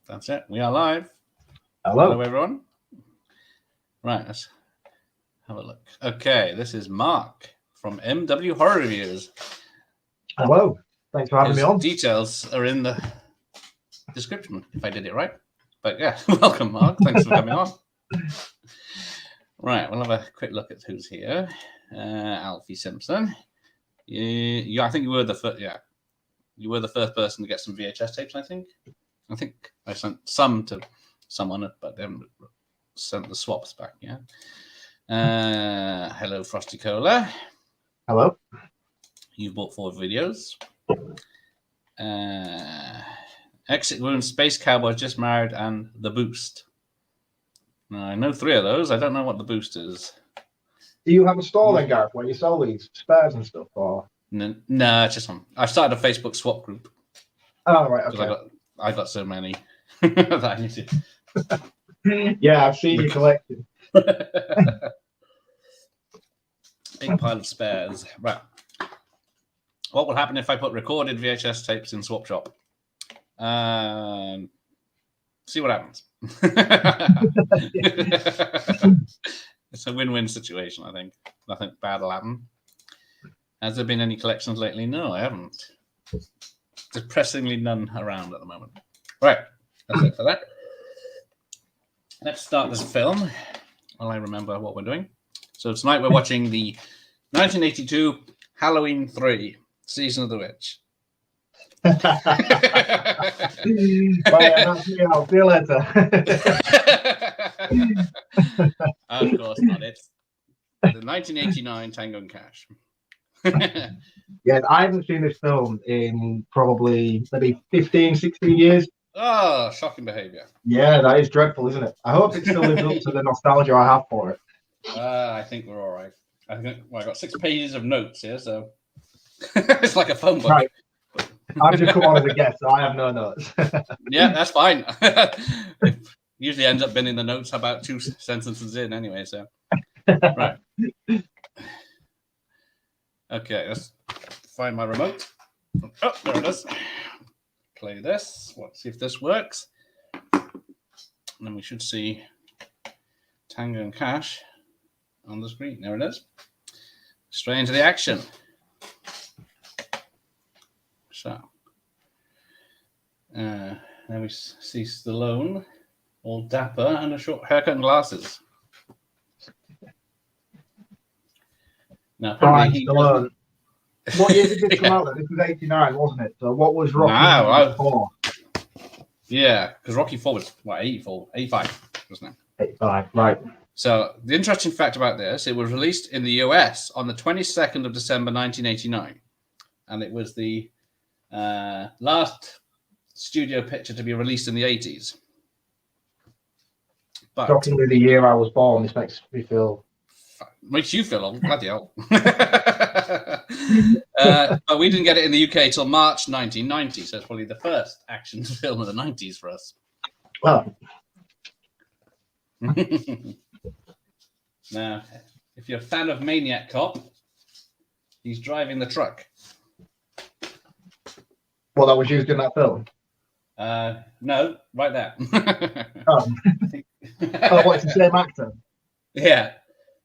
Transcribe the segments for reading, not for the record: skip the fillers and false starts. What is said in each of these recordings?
That's it. We are live. Hello. Hello, everyone. Right, let's have a look. Okay, this is Mark from MW Horror Reviews. Hello. Thanks for having me on. Details are in the description, if I did it right. But yeah, welcome, Mark. Thanks for coming on. Right, we'll have a quick look at who's here. Alfie Simpson. I think you were the first. Yeah, you were the first person to get some VHS tapes. I think I sent some to someone, but they haven't sent the swaps back. Yeah. Hello, Frosty Cola. Hello. You bought 4 videos. Exit Wound, Space Cowboy, Just Married, and The Boost. Now, I know 3 of those. I don't know what The Boost is. Do you have a store then, Gareth, where you sell these spares and stuff? Or No, it's just one. I've started a Facebook swap group. Oh, right. Okay. I got so many that I need to. Yeah, I've seen your collection. Big pile of spares. Right. What will happen if I put recorded VHS tapes in Swap Shop? See what happens. It's a win-win situation, I think. Nothing bad will happen. Has there been any collections lately? No, I haven't. Depressingly none around at the moment. Right, that's it for that. Let's start this film while I remember what we're doing. So tonight we're watching the 1982 Halloween 3, Season of the Witch. Well, yeah, that's me. I'll see you later. Of course not. It's the 1989 Tango and Cash. Yeah, I haven't seen this film in probably maybe 15, 16 years. Oh, shocking behaviour. Yeah, that is dreadful, isn't it? I hope it still lives up to the nostalgia I have for it. I think we're all right. I got 6 pages of notes here, so it's like a phone book. Right. I've just come on as a guest, so I have no notes. Yeah, that's fine. It usually ends up being in the notes about 2 sentences in anyway, so. Right. Okay, let's find my remote. Oh, there it is. Play this. Let's see if this works. And then we should see Tango and Cash on the screen. There it is. Straight into the action. So, then we see Stallone, all dapper, and a short haircut and glasses. Now, apparently Stallone. What year did this come out? This was 89, wasn't it? So what was Rocky 4? Yeah, because Rocky 4 was, 85, wasn't it? 85, right. So the interesting fact about this, it was released in the US on the 22nd of December, 1989. And it was the last studio picture to be released in the 80s. But Shockingly, the year I was born, this makes me feel... Makes you feel old, bloody hell. But we didn't get it in the UK till March 1990, so it's probably the first action film of the 90s for us. Well. Now, if you're a fan of Maniac Cop, he's driving the truck. Well, that was used in that film? No, right there. Oh, it's the same actor? Yeah.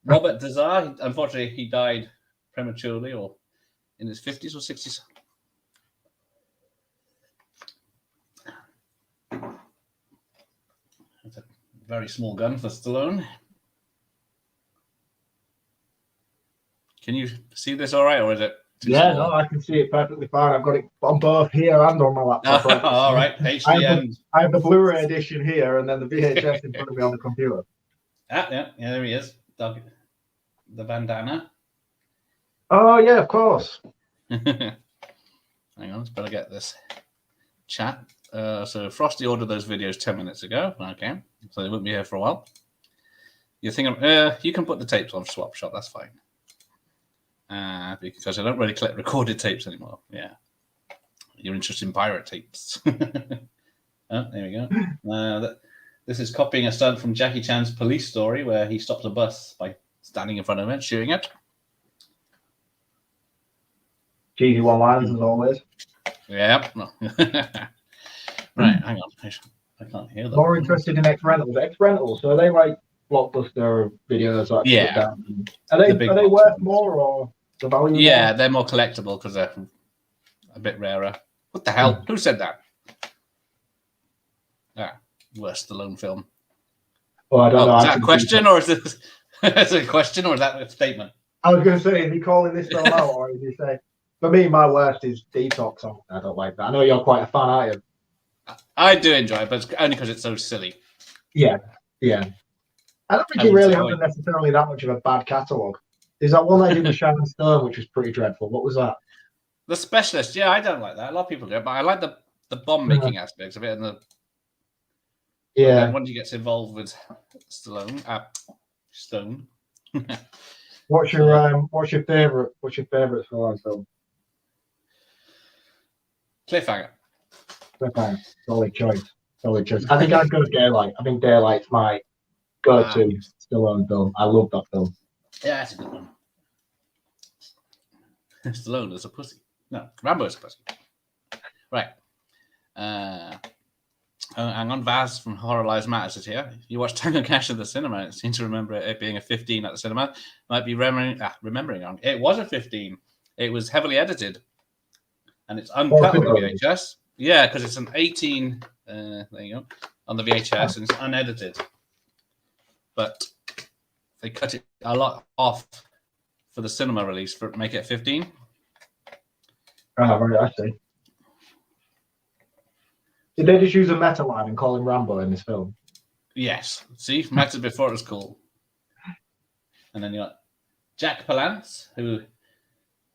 Robert Dazar, unfortunately, he died prematurely or in his 50s or 60s. That's a very small gun for Stallone. Can you see this all right, or is it too small? No, I can see it perfectly fine. I've got it on both here and on my laptop. All right, HDM. I have the Blu-ray edition here and then the VHS in front of me on the computer. Yeah, there he is. The bandana. Oh, yeah, of course. Hang on, let's better get this chat. So Frosty ordered those videos 10 minutes ago. Okay, so they won't be here for a while. You're thinking, you can put the tapes on Swap Shop, that's fine. Because I don't really collect recorded tapes anymore. Yeah. You're interested in pirate tapes. Oh, there we go. This is copying a stunt from Jackie Chan's Police Story, where he stops a bus by standing in front of it and shooting it. Cheesy one-liners as always. Yeah. Right, hang on. I can't hear them. More interested in X rentals. X rentals. So are they like blockbuster videos like Yeah. down? Are they big worth box more or the value? Yeah, they're more collectible because they're a bit rarer. What the hell? Who said that? Worst Stallone film. Well, I don't know. Is that a question or is it? Is it a question or is that a statement? I was going to say, is he calling this film out, or is he saying? For me, my worst is Detox. I don't like that. I know you're quite a fan, aren't you? I do enjoy it, but it's only because it's so silly. Yeah. I don't think he really has necessarily that much of a bad catalogue. There's that one I did with Sharon Stone, which was pretty dreadful. What was that? The Specialist. Yeah, I don't like that. A lot of people do, but I like the bomb making aspects of it and the. And then once he gets involved with Stone. What's your favorite Stallone film? Cliffhanger. Solid choice. I think I'd go Daylight. I think Daylight's my go-to Stallone film. I love that film. Yeah, that's a good one. Stallone is a pussy. No, Rambo is a pussy. Right. Hang on, Vaz from Horror Lives Matters is here. You watched Tango Cash at the cinema. It seems to remember it being a 15 at the cinema. Might be remembering wrong. It was a 15. It was heavily edited. And it's uncut on the VHS. Yeah, because it's an 18. There you go. On the VHS, and it's unedited. But they cut it a lot off for the cinema release to make it 15. Right, I see. Did they just use a meta line and call him Rambo in this film? Yes. See, meta before it was cool. And then you got Jack Palance, who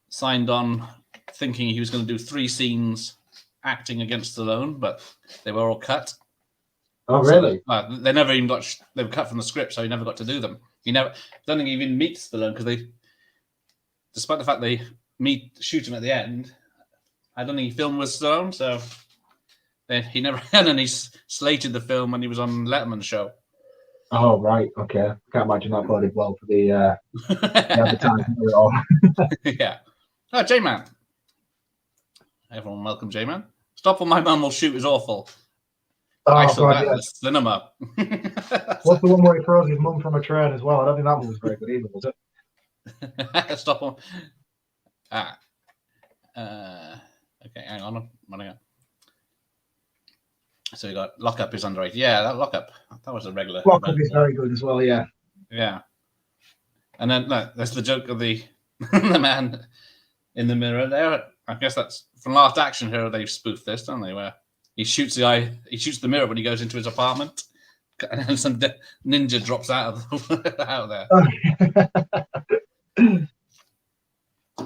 signed on thinking he was going to do 3 scenes acting against Stallone, but they were all cut. Oh, really? So, they never even got. They were cut from the script, so he never got to do them. He never. I don't think he even meets Stallone because they, despite the fact they shoot him at the end, I don't think he filmed with Stallone, so he never. And then he slated the film when he was on Letterman's show. Oh, right. Okay. Can't imagine that boded well for the advertisement at all. Yeah. Oh, J-Man. Everyone welcome J-Man. Stop or my mum will shoot is awful. Oh, I saw that yeah. in the cinema. What's the one where he throws his mum from a train as well? I don't think that one was very good either, was it? Stop on. Okay, hang on. I'm running out. So you got Lockup is underrated. Yeah, that Lockup. That was a regular. Lockup is very good as well, yeah. Yeah. And then there's the joke of the the man in the mirror there. I guess that's from Last Action Hero. They've spoofed this, don't they? Where he shoots the mirror when he goes into his apartment, and then some ninja drops out of there.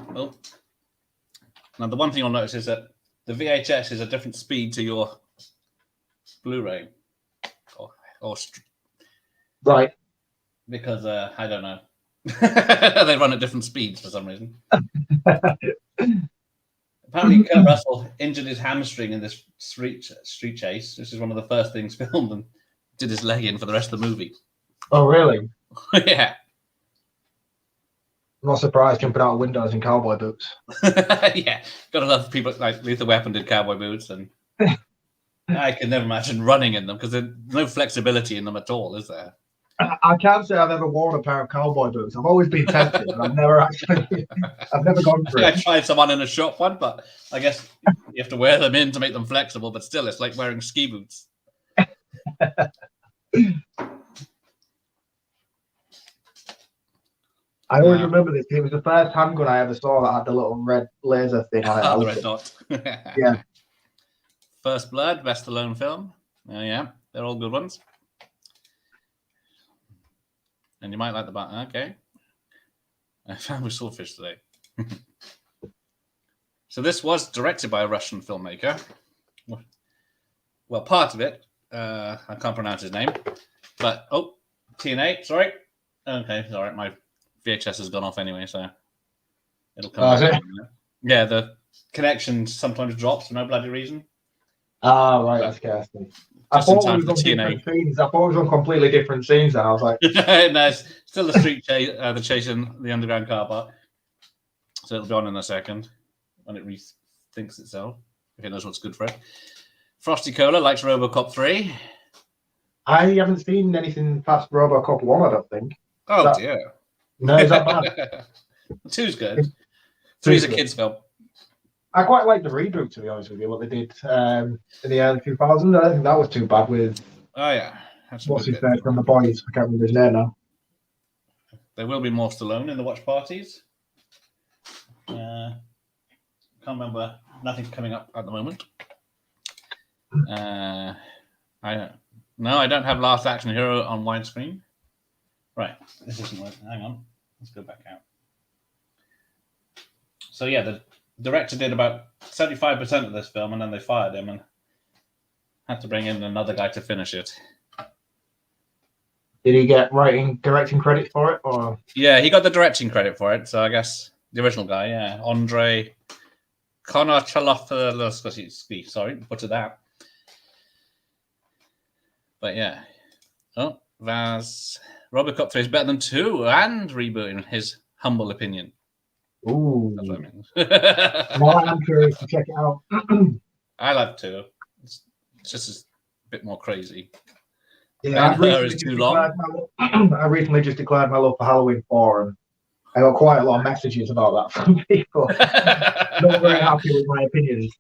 Well, now the one thing you'll notice is that the VHS is a different speed to your Blu-ray, or right, because I don't know. They run at different speeds for some reason. Apparently, Kurt Russell injured his hamstring in this street chase. This is one of the first things filmed, and did his leg in for the rest of the movie. Oh, really? Yeah. I'm not surprised jumping out of windows in cowboy boots. Yeah, gotta love people like Lethal Weapon did cowboy boots, and I can never imagine running in them because there's no flexibility in them at all, is there? I can't say I've ever worn a pair of cowboy boots. I've always been tempted, but I've never gone for it. I tried someone in a shop one, but I guess you have to wear them in to make them flexible. But still, it's like wearing ski boots. I always remember this. It was the first handgun I ever saw that had the little red laser thing on it. The red dot. Yeah. First Blood, best Stallone film. Yeah, they're all good ones. And you might like the button. Okay. I found with Swordfish today. So this was directed by a Russian filmmaker. Well, part of it. I can't pronounce his name. But, TNA, sorry. Okay, all right. My VHS has gone off anyway, so it'll come back. Yeah, the connection sometimes drops for no bloody reason. Ah, right, that's casting. I thought it was on different scenes. I thought it was on completely different scenes, and I was like, no, it's still the street chase, the chase in the underground car park. So it'll be on in a second when it rethinks itself, if it knows what's good for it. Frosty Cola likes RoboCop 3. I haven't seen anything past RoboCop 1, I don't think. Oh, dear. No, is that bad? 2's good. 3's a kid's film. I quite like the reboot, to be honest with you, what they did in the early 2000s. I don't think that was too bad with... Oh, yeah. What's his name from The Boys? I can't remember his name now. There will be more Stallone in the watch parties. Can't remember. Nothing coming up at the moment. I don't have Last Action Hero on widescreen. Right, this isn't working. Hang on, let's go back out. So yeah, the director did about 75% of this film, and then they fired him and had to bring in another guy to finish it. Did he get directing credit for it, or? Yeah, he got the directing credit for it. So I guess the original guy, yeah, Andre Konchalovsky. Sorry, butchered that. But yeah, RoboCop 3 is better than 2 and rebooting, in his humble opinion. Ooh. That's what I mean. Well, I'm curious to check it out. I like 2. It's just a bit more crazy. Yeah, I recently just declared my love for Halloween 4, and I got quite a lot of messages about that from people. Not very happy with my opinions.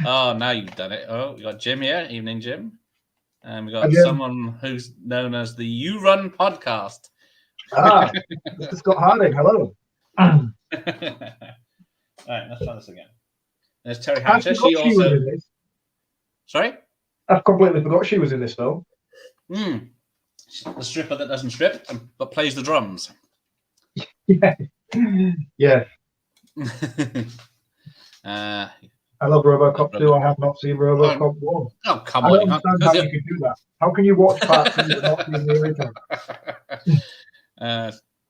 Oh, now you've done it. Oh, we got Jim here. Evening, Jim. And we got someone who's known as the You Run podcast. Ah, Mr. Scott Harding, hello. All right, let's try this again. There's Terry Hatcher. She also. Sorry? I completely forgot she was in this film. The stripper that doesn't strip but plays the drums. Yeah. Yeah. I love RoboCop 2. I have not seen RoboCop 1. Oh, come on. I don't understand how you can do that. How can you watch part 2 but not see the original?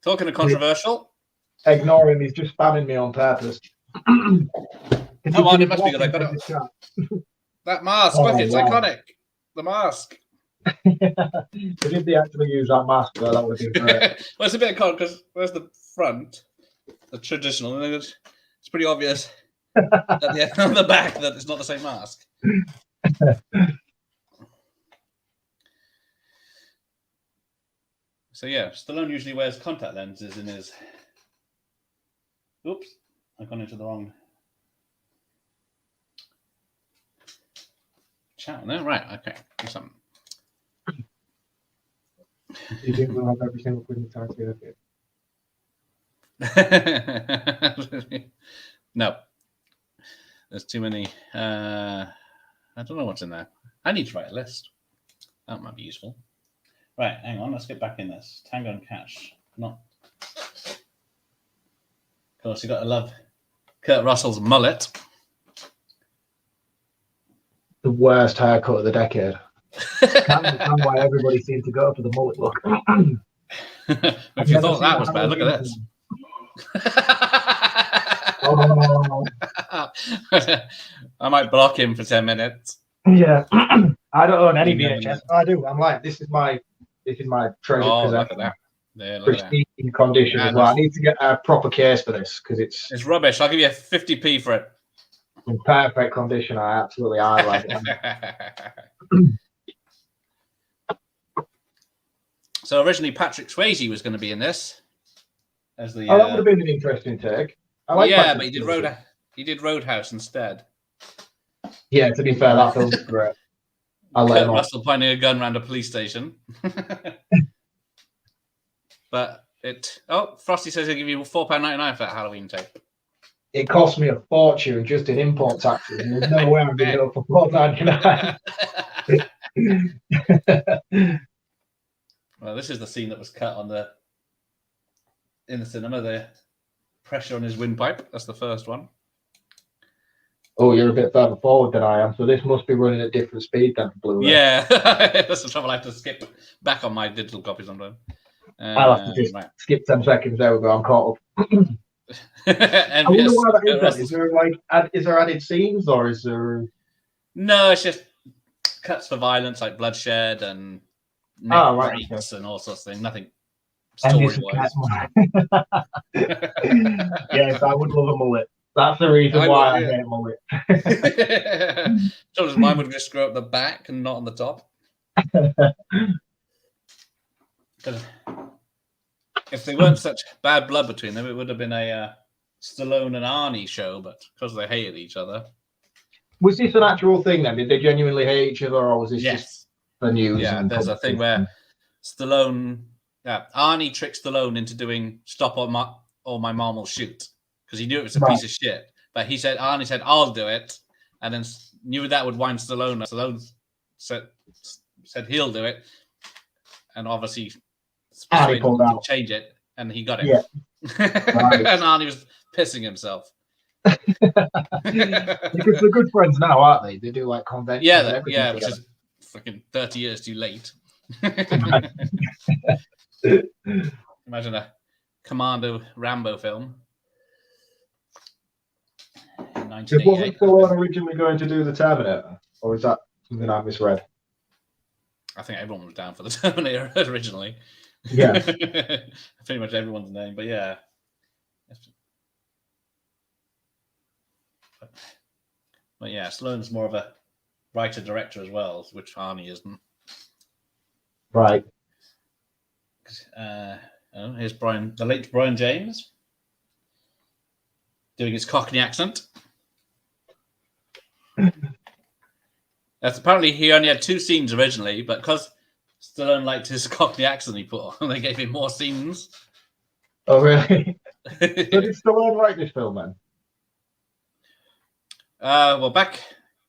Talking of controversial. Ignore him. He's just spamming me on purpose. Come on, it must be good. I got it. That mask. Look, it's iconic. The mask. If they actually use that mask, though, that would be great. Well, it's a bit cold because where's the front? The traditional. And it's pretty obvious at the back that it's not the same mask. So yeah, Stallone usually wears contact lenses in his. Oops, I've gone into the wrong channel there. Right, okay, do something. You didn't have every single thing to No, there's too many. I don't know what's in there. I need to write a list. That might be useful. Right, hang on. Let's get back in this. Tango and Cash. Not. Of course, you got to love Kurt Russell's mullet. The worst haircut of the decade. Can't understand why everybody seemed to go for the mullet look. If you thought that was bad, look at this. Oh. I might block him for 10 minutes. Yeah. I don't own any VHS. I do. I'm like, this is my treasure possession. Look at that. There, pristine condition as well. I need to get a proper case for this because it's rubbish. I'll give you a 50p for it. In perfect condition. I absolutely like it. So originally Patrick Swayze was going to be in this as the. That would have been an interesting take. I like but he did Roadhouse instead. Yeah, to be fair, that film's great. I like Russell pointing a gun around a police station. But Frosty says he'll give you £4.99 for that Halloween tape. It cost me a fortune just in import taxes. There's no way I'm going to go for £4.99. Well, this is the scene that was cut in the cinema. The pressure on his windpipe. That's the first one. Oh, you're a bit further forward than I am, so this must be running at different speed than Blu-ray. Yeah, that's the trouble. I have to skip back on my digital copy sometimes. I'll have to just skip 10 seconds. There we go. I'm caught up. I wonder why that is. Is there added scenes or is there? No, it's just cuts for violence like bloodshed and breaks and all sorts of things. Nothing story-wise. Yes, I would love a mullet. That's the reason why I hate mullet. So mine would just grow up the back and not on the top. If they weren't such bad blood between them, it would have been a Stallone and Arnie show, but because they hated each other. Was this an actual thing then? Did they genuinely hate each other, or was this just the news? Yeah, there's a thing where Stallone, Arnie tricked Stallone into doing "Stop or my mom will shoot" because he knew it was a piece of shit. But Arnie said, "I'll do it," and then knew that would wind Stallone. Stallone said he'll do it, and obviously Arnie pulled out to change it, and he got it. Yeah. And Arnie was pissing himself. Because they're good friends now, aren't they? They do like conventions. Yeah, which is fucking 30 years too late. Imagine a Commando Rambo film. Wasn't Stallone originally going to do the Terminator, or is that something I misread? I think everyone was down for the Terminator originally. Yeah, pretty much everyone's name, but yeah. But yeah, Stallone's more of a writer-director as well, which Arnie isn't. Right. Here's the late Brian James, doing his Cockney accent. That's apparently he only had 2 scenes originally, but because Stallone liked his Cockney accent he put on, they gave him more scenes. Oh, really? So did Stallone write this film then? Well, back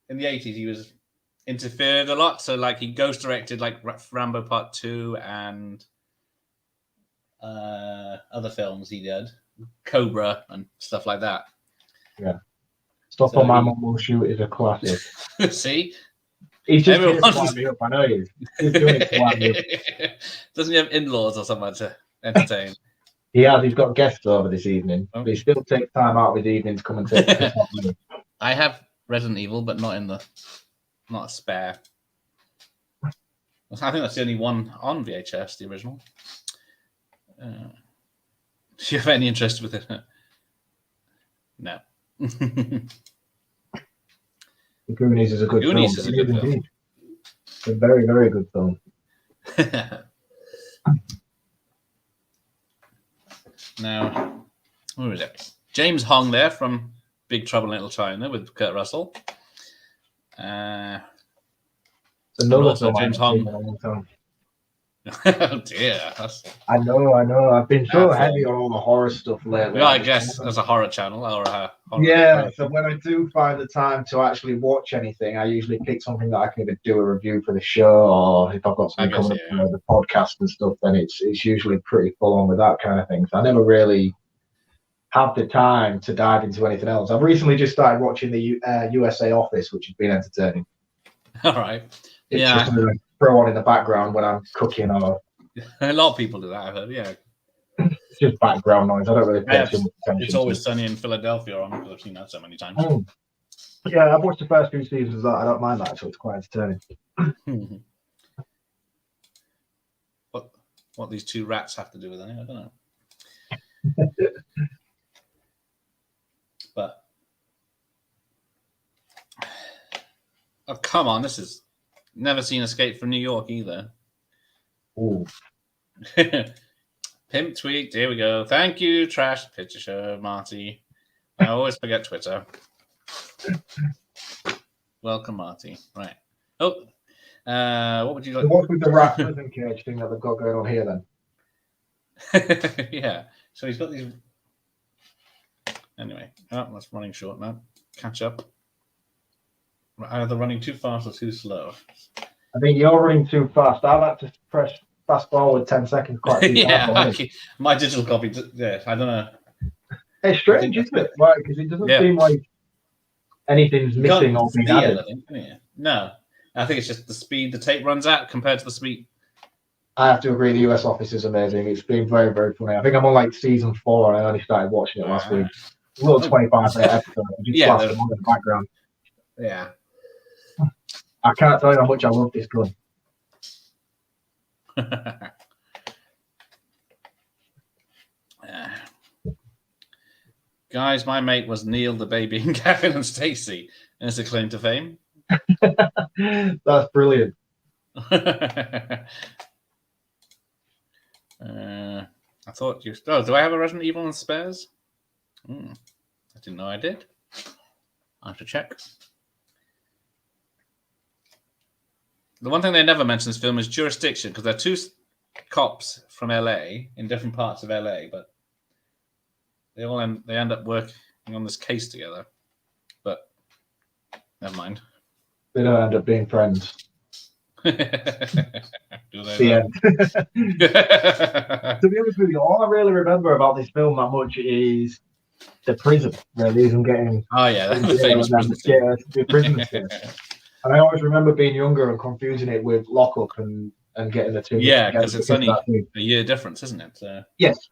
in the 80s, he was interfered a lot. So, like, he ghost directed like Rambo Part 2 and other films he did, Cobra and stuff like that. Yeah. Stop on My Mum Will Shoot is a classic. See? He's just here to wind me up, I know he's doing it to wind me up. Doesn't he have in-laws or someone to entertain? He has. He's got guests over this evening. But he still takes time out of his evening to come and take this off me. I have Resident Evil, but not a spare. I think that's the only one on VHS, the original. Do you have any interest with it? No. The Goonies is a good film. Is a good film. Indeed. It's a very, very good film. Now, where is it? James Hong there from Big Trouble in Little China with Kurt Russell. Another film James Hong. Oh dear. I know. I've been so heavy on all the horror stuff lately. Yeah, I guess there's a horror channel or a horror yeah, so when I do find the time to actually watch anything, I usually pick something that I can either do a review for the show, or if I've got something coming up for the podcast and stuff, then it's usually pretty full on with that kind of thing. So I never really have the time to dive into anything else. I've recently just started watching the USA Office, which has been entertaining. All right. It's just throw on in the background when I'm cooking, or a lot of people do that. I've heard. Yeah, it's just background noise. I don't really pay too much attention. It's Always Sunny in Philadelphia on, because I've seen that so many times. Yeah, I've watched the first 2 seasons of that. I don't mind that, so it's quite entertaining. What these 2 rats have to do with anything, I don't know. But oh, come on, this is never seen Escape from New York either. Ooh. Pimp tweet, here we go. Thank you, Trash Picture Show, Marty. I always forget Twitter. Welcome, Marty. Right. Oh, what would you like? What with the rat prison cage thing that they've got going on here then? Yeah. So he's got these. Anyway, that's running short now. Catch up. Either running too fast or too slow. I think you're running too fast. I like to press fast forward 10 seconds quite a few times. Okay. My digital copy. Yeah, I don't know. It's strange, isn't it? Right, because it doesn't seem like anything's missing or being added. No, I think it's just the speed the tape runs at compared to the speed. I have to agree. The US Office is amazing. It's been very, very funny. I think I'm on like season 4, and I only started watching it last week. A little 25-minute episode. Just flash them on in the background. Yeah. I can't tell you how much I love this gun. Guys, my mate was Neil the baby and Gavin and Stacey. And it's a claim to fame. That's brilliant. I thought you. Oh, do I have a Resident Evil in spares? I didn't know I did. I have to check. The one thing they never mention in this film is jurisdiction, because they're two cops from LA in different parts of LA, but they end up working on this case together. But never mind. They don't end up being friends. Do they? The end. To be honest with you, all I really remember about this film that much is the prison. Really, isn't getting. Oh yeah, that's the famous prison scene. The prison scene. And I always remember being younger and confusing it with Lockup and getting the two. Yeah, because it's only a year difference, isn't it? Yes.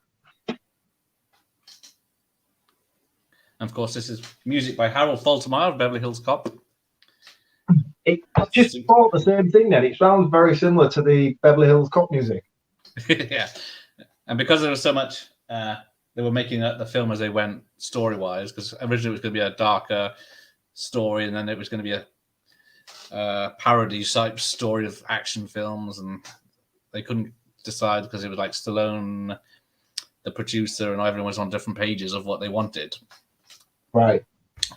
And of course, this is music by Harold Faltermeyer of Beverly Hills Cop. I just thought the same thing then. It sounds very similar to the Beverly Hills Cop music. Yeah. And because there was so much, they were making the film as they went story-wise, because originally it was going to be a darker story, and then it was going to be a parody type story of action films, and they couldn't decide because it was like Stallone, the producer, and everyone was on different pages of what they wanted. Right.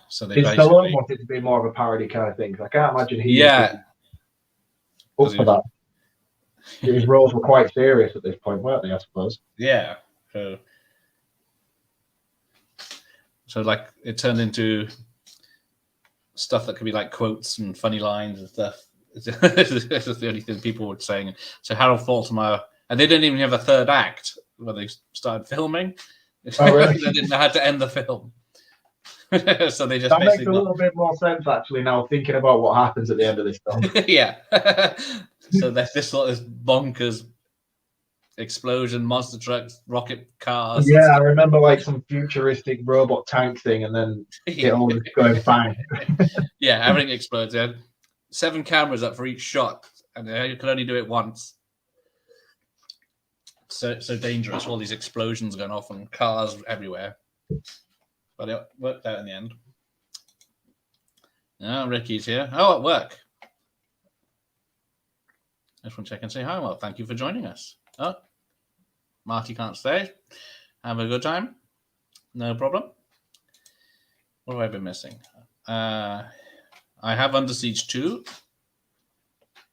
So they Stallone wanted to be more of a parody kind of thing. I can't imagine he up for that. His roles were quite serious at this point, weren't they? I suppose. Yeah. So like it turned into stuff that could be like quotes and funny lines and stuff. It's just the only thing people were saying. So Harold Faltermeyer, and they didn't even have a third act when they started filming. Oh, really? They didn't know how to end the film. So they just that makes a little bit more sense actually now, thinking about what happens at the end of this film. Yeah. So there's this sort of bonkers explosion, monster trucks, rocket cars. Yeah, I remember like some futuristic robot tank thing, and then it all was going fine. Yeah, everything explodes. They had 7 cameras up for each shot, and you could only do it once. So dangerous, all these explosions going off and cars everywhere. But it worked out in the end. Oh, Ricky's here. Oh, at work. I just want to check and say hi. Well, thank you for joining us. Oh, Marty can't stay. Have a good time. No problem. What have I been missing? I have Under Siege 2.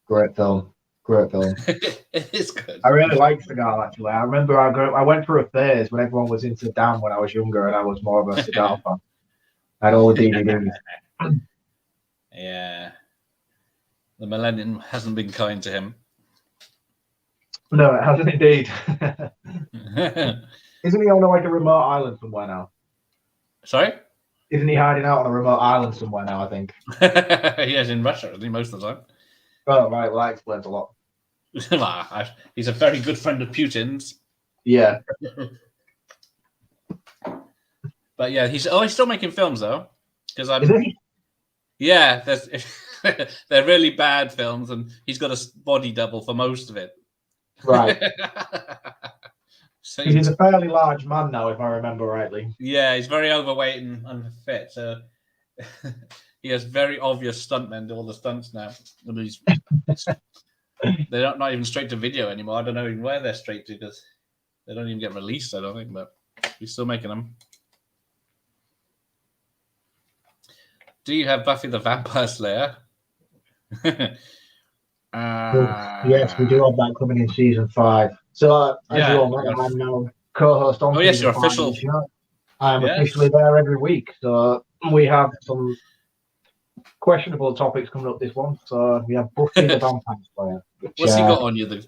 Great film. It is good. I really liked Seagal, actually. I remember I went through a phase when everyone was into Dan when I was younger, and I was more of a Seagal fan. I had all the DVDs. Yeah. The millennium hasn't been kind to him. No, it hasn't indeed. Isn't he on like a remote island somewhere now? Sorry? Isn't he hiding out on a remote island somewhere now, I think? He is in Russia, isn't he, most of the time? Oh, right. Well, that explains a lot. He's a very good friend of Putin's. Yeah. But yeah, he's still making films though. Because yeah, they're really bad films, and he's got a body double for most of it. Right. So he's a fairly large man now, if I remember rightly. Yeah, he's very overweight and unfit. So he has very obvious stuntmen do all the stunts now. They're not even straight to video anymore. I don't know even where they're straight to, because they don't even get released, I don't think, but he's still making them. Do you have Buffy the Vampire Slayer? Yes, we do have that coming in season 5. So, as you all know, I'm now co-host on. Oh, yes, you're official. I'm officially there every week. So, we have some questionable topics coming up this one. So, we have Buffy the Vampire Slayer. What's he got on you? The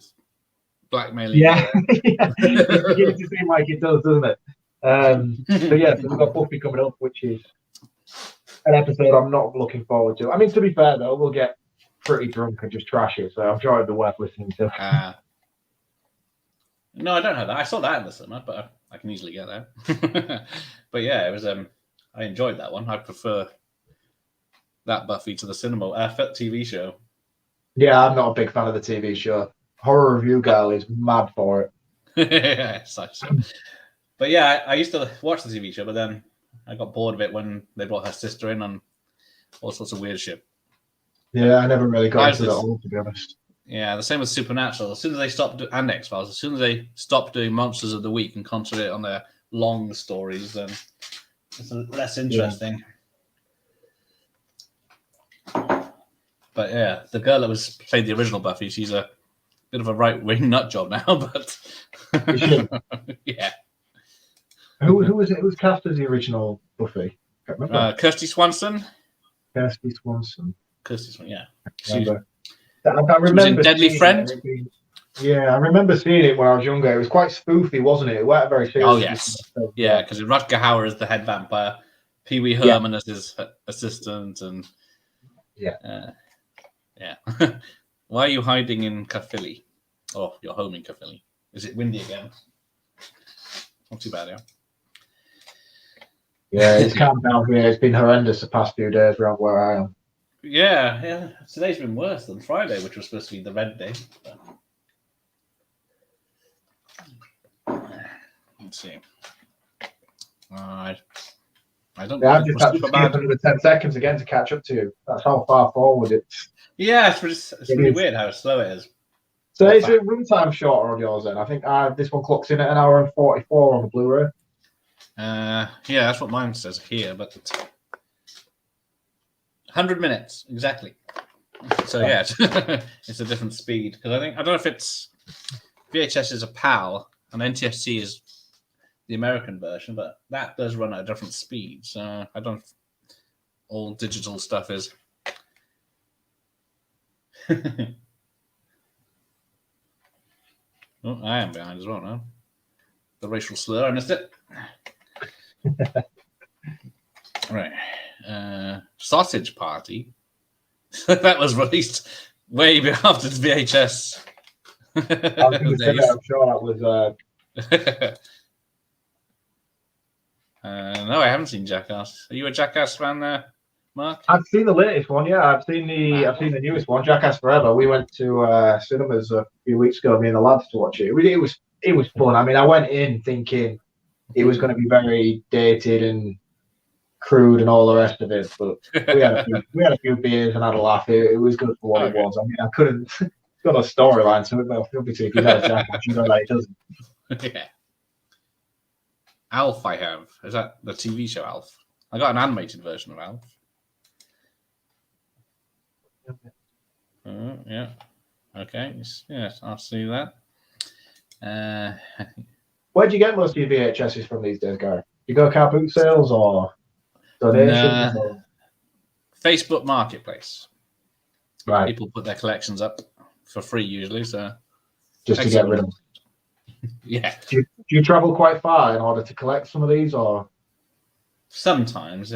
blackmailing? Yeah. It's beginning to seem like it does, doesn't it? So, yeah, so we've got Buffy coming up, which is an episode I'm not looking forward to. I mean, to be fair, though, we'll get pretty drunk and just trash it, so I'm sure it'd be worth listening to. No, I don't have that. I saw that in the cinema, but I can easily get that. But yeah, it was. I enjoyed that one. I prefer that Buffy to the cinema TV show. Yeah, I'm not a big fan of the TV show. Horror Review Girl is mad for it. Yeah, but yeah, I used to watch the TV show, but then I got bored of it when they brought her sister in on all sorts of weird shit. Yeah, I never really got into that all, to be honest. Yeah, the same with Supernatural. As soon as they stopped and X-Files, as soon as they stopped doing Monsters of the Week and concentrate on their long stories, then it's less interesting. But yeah, the girl that played the original Buffy, she's a bit of a right-wing nut job now, but yeah. Who was it? Who was cast as the original Buffy? I can't remember. Kirsty Swanson. Kirsty Swanson. Kirsty Swanson, yeah. I remember Deadly Friend. I remember seeing it when I was younger. It was quite spoofy, wasn't it? It wasn't very serious. Oh yes, yeah, because Rutger Hauer is the head vampire, Pee Wee Herman as his assistant, and yeah. Why are you hiding in Caerphilly? Oh, you're home in Caerphilly. Is it windy again? Not too bad, yeah. Yeah, it's calmed down here. It's been horrendous the past few days around where I am. Yeah. Today's been worse than Friday, which was supposed to be the red day. Let's see. I don't. Yeah, I've just had to skip another 10 seconds again to catch up to you. That's how far forward it's. Yeah, it's really weird how slow it is. So is the runtime shorter on yours then? I think this one clocks in at 1 hour and 44 on the Blu-ray. Yeah, that's what mine says here, but 100 minutes exactly. So yeah, it's a different speed because I don't know if it's VHS is a PAL and NTSC is the American version, but that does run at a different speed. So I don't. All digital stuff is. Oh, I am behind as well now. The racial slur, I missed it. Right. Sausage Party. That was released way after the VHS. I was going to say that, I'm sure that was. No, I haven't seen Jackass. Are you a Jackass fan there, Mark? I've seen the latest one, yeah. I've seen the newest one, Jackass Forever. We went to cinemas a few weeks ago, me and the lads, to watch it. It was fun. I mean, I went in thinking it was going to be very dated and crude and all the rest of it, but we had a few beers and had a laugh. It was good for what it was. I mean, I couldn't. It's got a storyline to it, but obviously, if you know Jackass, you know that it doesn't. Yeah. Alf, I have. Is that the TV show Alf? I got an animated version of Alf. Yeah. Okay. Yes, I'll see that. Where'd you get most of your VHSs from these days, Gary? You go car boot sales or donations? Or? Facebook Marketplace. Right. People put their collections up for free usually, so just to get rid of them. Yeah. Do you travel quite far in order to collect some of these, or? Sometimes,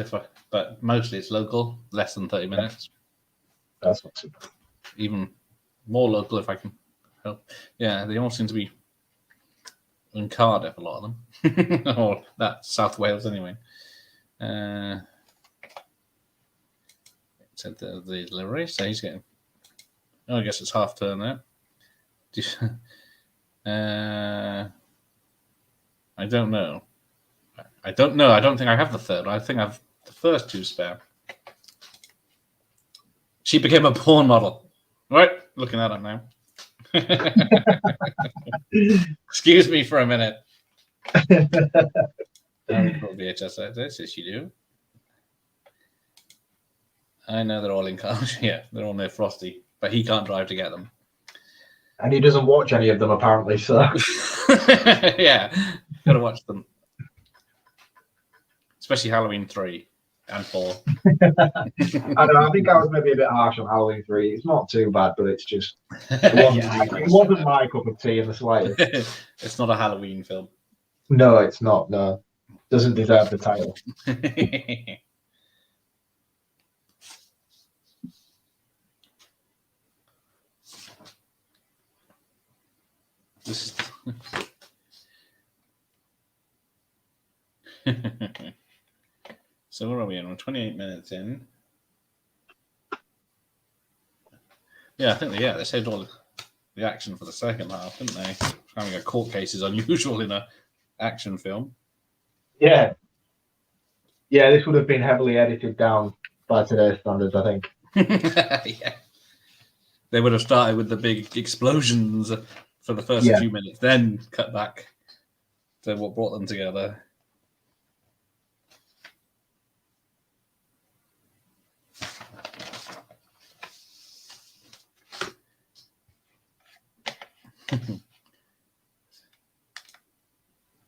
but mostly it's local, less than 30 minutes. That's not too bad. Even more local if I can help. Yeah, they all seem to be in Cardiff, a lot of them. Or that's South Wales anyway. Said the delivery, so he's getting. Oh, I guess it's half turn there. I don't know. I don't think I have the third. I think I've the first two spare. She became a porn model. Right, looking at it now. Excuse me for a minute. VHS like this. Yes, you do. I know they're all in cars. Yeah, they're all near Frosty, but he can't drive to get them. And he doesn't watch any of them, apparently. So yeah, gotta watch them, especially Halloween 3 and 4. I don't know. I think I was maybe a bit harsh on Halloween 3. It's not too bad, but it's just it wasn't my cup of tea in the slightest. It's not a Halloween film. No, it's not. No, doesn't deserve the title. This is so where are we in? We're 28 minutes in. Yeah, I think they saved all the action for the second half, didn't they? Having a court case is unusual in a action film. Yeah. Yeah, this would have been heavily edited down by today's standards, I think. Yeah. They would have started with the big explosions for the first few minutes, then cut back to what brought them together.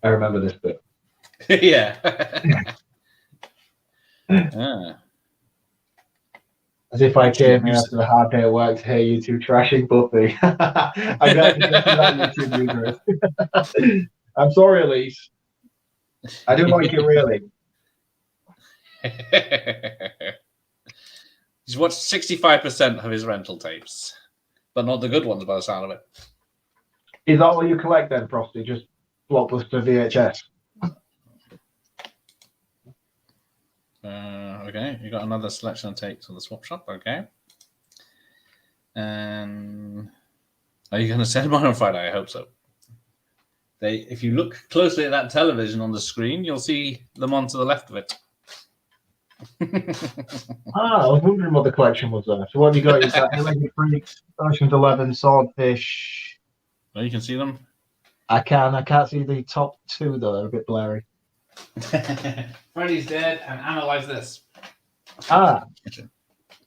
I remember this bit. Yeah. As if I came here after a hard day at work to hear you two trashing Buffy. I got to get to that YouTube user. I'm sorry, Elise. I do like it really. He's watched 65% of his rental tapes, but not the good ones by the sound of it. Is that what you collect then, Frosty? Just Blockbuster VHS? Okay, you got another selection of tapes on the swap shop. Okay. And are you going to send mine on Friday? I hope so. If you look closely at that television on the screen, you'll see them on to the left of it. I was wondering what the collection was there. So what have you got? You've got Electric Freaks, Ocean's 11, Swordfish. Well, you can see them. I can't see the top two though. They're a bit blurry. Freddy's Dead and Analyze This.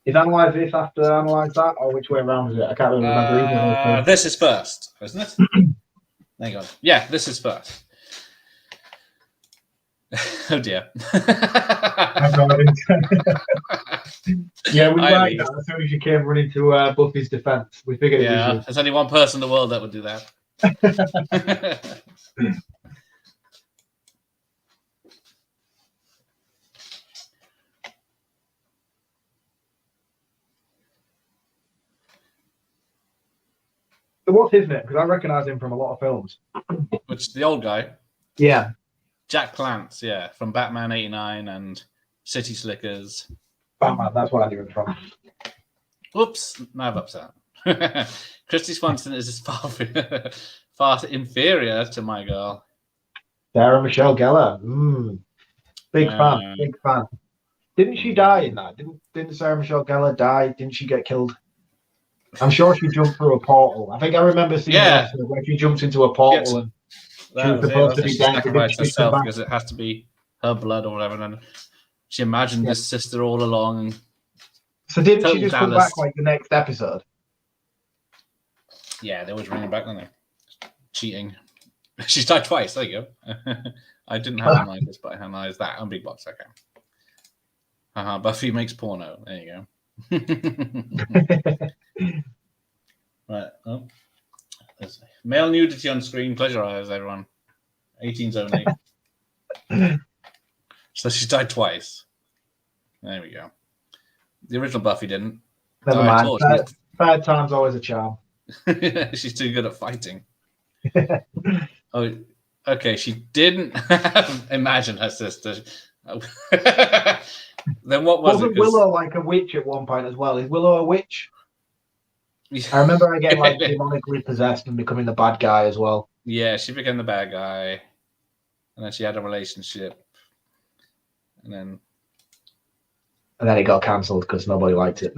Is Analyze This after Analyze That, or which way around is it? I can't really remember either. This is first, isn't it? There you go. Yeah, this is first. Oh dear. Yeah, we like that as soon as you came running to Buffy's defense. We figured it was you. There's only one person in the world that would do that. So what's his name? Because I recognise him from a lot of films. Which, the old guy? Yeah. Jack Palance, yeah, from Batman 89 and City Slickers. Batman, that's what I knew him from. Oops, now I've upset. Christy Swanson is far inferior to my girl. Sarah Michelle Gellar. Big fan. Didn't she die in that? Didn't Sarah Michelle Gellar die? Didn't she get killed? I'm sure she jumped through a portal. I think I remember seeing that where she jumps into a portal and she was supposed to be dead. Sacrificed herself because it has to be her blood or whatever. And then she imagined this sister all along. So didn't she just come back like the next episode? Yeah, they always bring her back, don't they? Cheating. She's died twice. There you go. I didn't have analyzed this, but I analyzed that on Big Box. Okay. Buffy makes porno. There you go. Right. Oh. Male nudity on screen. Close your eyes, everyone. 18s only. So she's died twice. There we go. The original Buffy didn't. Never mind. Third time's always a charm. She's too good at fighting. Oh, okay. She didn't imagine her sister. Then what was Wasn't Willow like a witch at one point as well? Is Willow a witch? I remember her getting like demonically possessed and becoming the bad guy as well. Yeah, she became the bad guy, and then she had a relationship, and then it got cancelled because nobody liked it.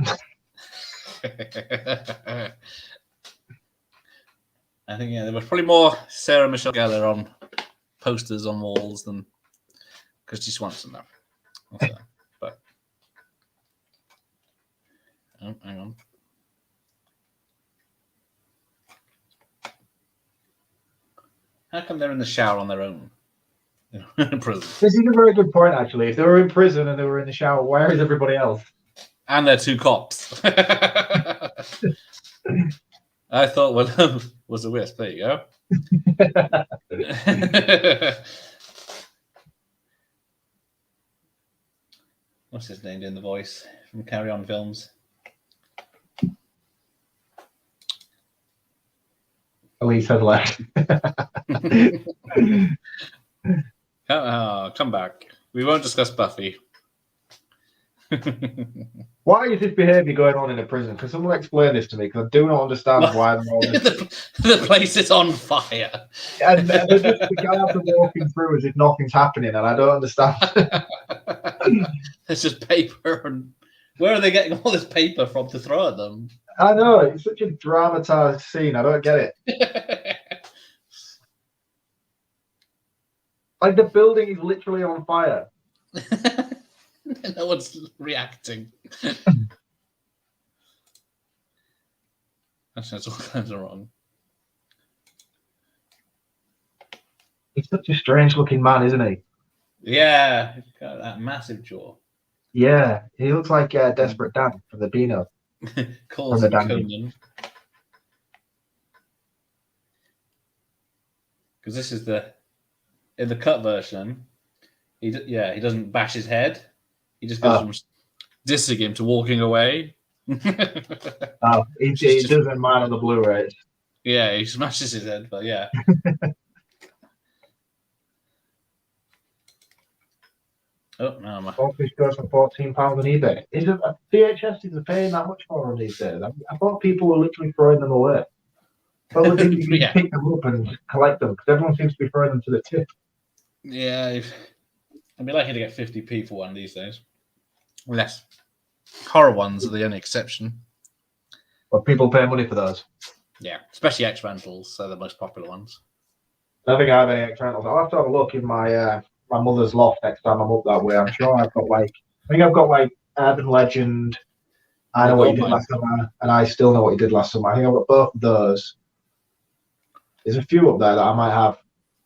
I think there was probably more Sarah Michelle Gellar on posters on walls than Christy Swanson though. Also, but hang on. How come they're in the shower on their own? In prison. This is a very good point, actually. If they were in prison and they were in the shower, where is everybody else? And they're two cops. I thought Willem was a wisp. There you go. What's his name doing the voice from Carry On Films? Elise has left. Come back. We won't discuss Buffy. Why is this behaviour going on in a prison? Can someone explain this to me? Because I do not understand why they're all the place is on fire. And the guards are walking through as if nothing's happening, and I don't understand. There's just paper. And where are they getting all this paper from to throw at them? I know, it's such a dramatized scene. I don't get it. Like the building is literally on fire. No one's reacting. Actually, that's all kinds of wrong. He's such a strange looking man, isn't he? Yeah, he's got that massive jaw. Yeah, he looks like Desperate Dan from the Beano. Calls From him the Dandy. Conan. Because this is in the cut version, he doesn't bash his head. He just goes from dissing him to walking away. He doesn't mind on the Blu-rays. Yeah, he smashes his head, but yeah. Oh, no, Goldfish goes for £14 on eBay. VHS is paying that much for them these days. I thought people were literally throwing them away. But we think you can yeah. pick them up and collect them because everyone seems to be throwing them to the tip. Yeah, I'd be lucky to get 50p for one these days. Unless horror ones are the only exception. But people pay money for those. Yeah, especially X rentals, so the most popular ones. I think I have any X rentals. I'll have to have a look in my my mother's loft next time I'm up that way. I'm sure I've got Urban Legend. I Know What You Did Last Summer, and I Still Know What You Did Last Summer. I think I've got both of those. There's a few up there that I might have.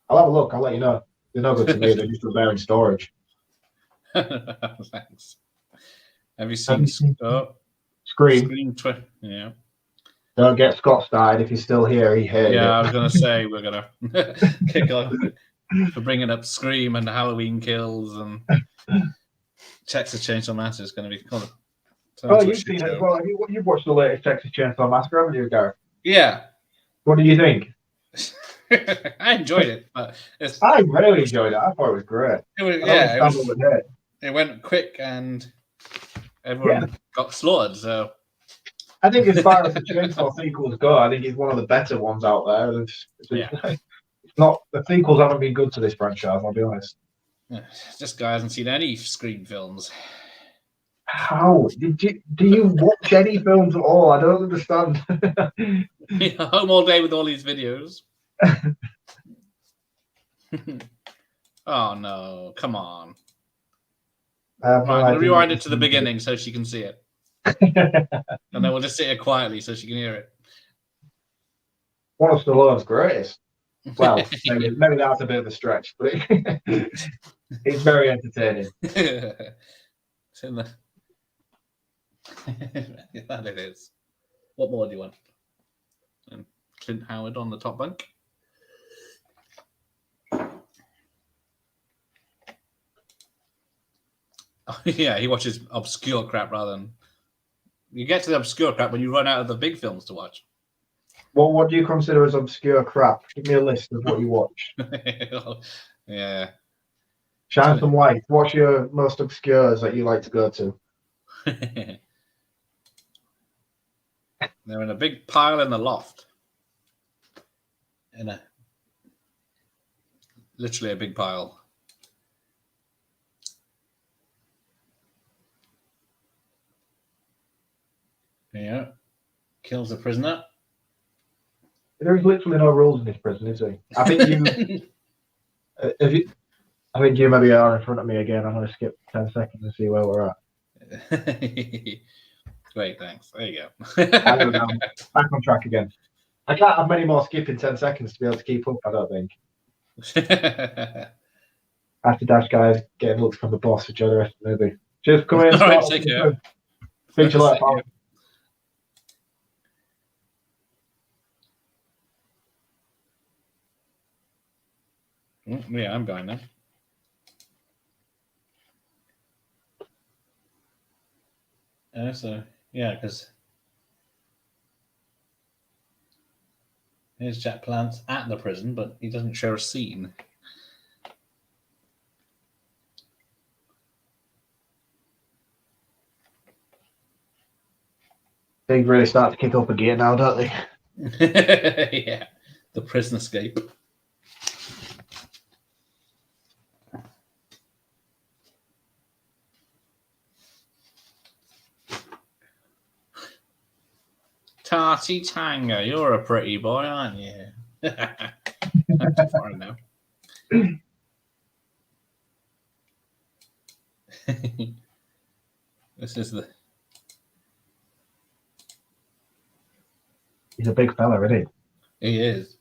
I'll have a look. I'll let you know. They're no good to me. They're just there in storage. Thanks. Have you seen Scream? Scream yeah. Don't get Scott started if he's still here. He hated it. I was going to say we're going to kick off for bringing up Scream and Halloween Kills and Texas Chainsaw Massacre is going to be kind of. Oh, you've seen it as well. You've watched the latest Texas Chainsaw Massacre, haven't you, Gareth? Yeah. What did you think? I enjoyed it, but I really enjoyed it. I thought it was great. It went quick and everyone got slaughtered. So I think as far as the Chainsaw sequels go, I think it's one of the better ones out there. It's not the sequels haven't been good to this franchise. I'll be honest. This guy hasn't seen any Scream films. How do you watch any films at all? I don't understand. Home all day with all these videos. Oh no! Come on. I'm going to rewind it to the beginning so she can see it, and then we'll just sit here quietly so she can hear it. One of Stallone's greatest. Well, maybe that's a bit of a stretch, but it's very entertaining. It's in the. That it is. What more do you want? And Clint Howard on the top bunk. Oh, yeah, he watches obscure crap rather than. You get to the obscure crap when you run out of the big films to watch. Well, what do you consider as obscure crap? Give me a list of what you watch. Yeah. Shine some light. What's your most obscures that you like to go to? They're in a big pile in the loft. Literally a big pile. Yeah. Kills a prisoner. There's literally no rules in this prison, is there? I think I think you maybe are in front of me again. I'm going to skip 10 seconds and see where we're at. Great, thanks. There you go. Back on track again. I can't have many more skipping 10 seconds to be able to keep up, I don't think. After Dash guys getting looks from the boss, which the rest of the movie. Cheers for coming in. All right, take care. Speak to you later, pal. Yeah, I'm going now. So, yeah, because here's Jack Palance at the prison, but he doesn't show a scene. They really start to kick up again now, don't they? Yeah, the prison escape. Carty Tango, you're a pretty boy, aren't you? I'm too far now. This is the. He's a big fella, isn't he? He is.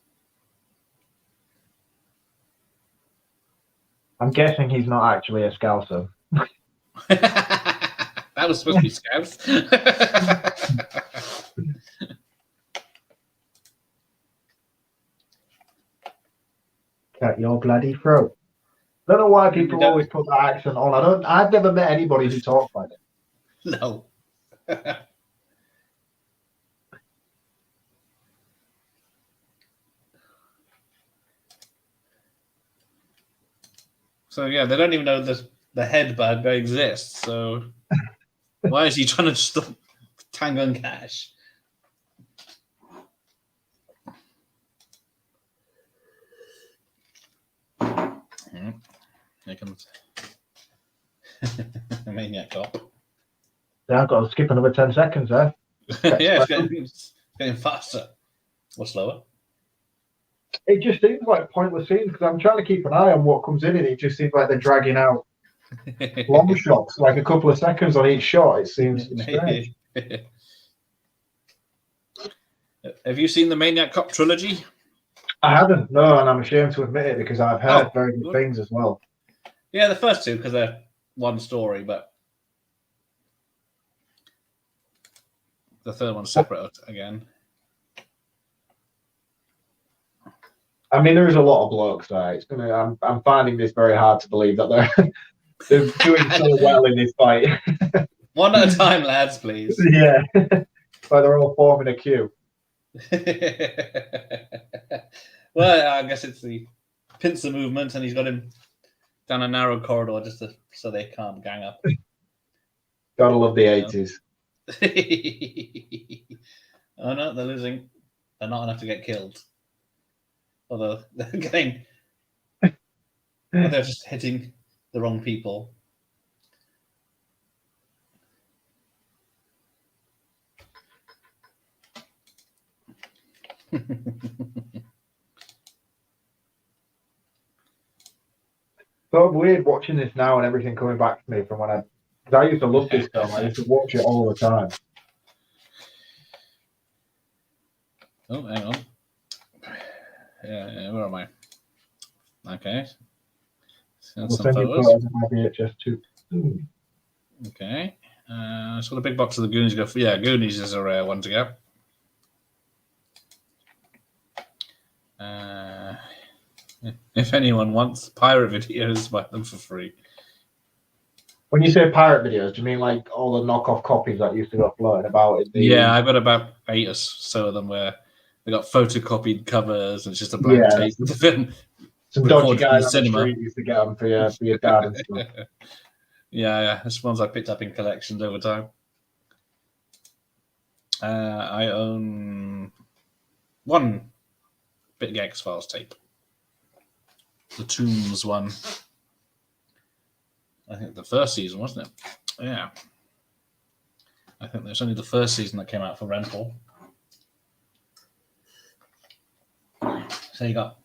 I'm guessing he's not actually a Scouser. That was supposed to be Scouts. Cut your bloody throat. I don't know why people always put that accent on. I've never met anybody who talks like it. No. So yeah, they don't even know the head bug exists. So why is he trying to stop Tango and Cash? Here comes the Maniac Cop. Yeah, I've got to skip another 10 seconds there. Yeah, it's getting faster or slower. It just seems like pointless scenes because I'm trying to keep an eye on what comes in, and it just seems like they're dragging out long shots, like a couple of seconds on each shot. It seems strange. Have you seen the Maniac Cop trilogy? I haven't, no, and I'm ashamed to admit it because I've heard very good things as well. Yeah, the first two because they're one story, but the third one's separate again. I mean, there is a lot of blokes there. It's gonna. I'm finding this very hard to believe that they're doing so well in this fight. One at a time, lads, please. Yeah, but they're all forming a queue. Well, I guess it's the pincer movement, and he's got him down a narrow corridor just so they can't gang up. Gotta love the 80s. Oh no, they're losing. They're not enough to get killed. Although they're getting, they're just hitting the wrong people. So weird watching this now and everything coming back to me from when I used to love this film. I used to watch it all the time. Oh, hang on. Yeah, where am I? Okay. We'll send you photos of my VHS too. Okay. So the big box of the Goonies go for. Yeah, Goonies is a rare one to get. If anyone wants pirate videos, buy them for free. When you say pirate videos, do you mean like all the knockoff copies that used to go floating about? Yeah, I've got about 8 or so of them where they got photocopied covers and it's just a blank tape of the film. Some dodgy guys on the street used to get them for your dad and stuff. Yeah, that's ones I picked up in collections over time. I own one Big X-Files tape. The Tombs one. I think the first season, wasn't it? Yeah. I think there's only the first season that came out for rental. So you got.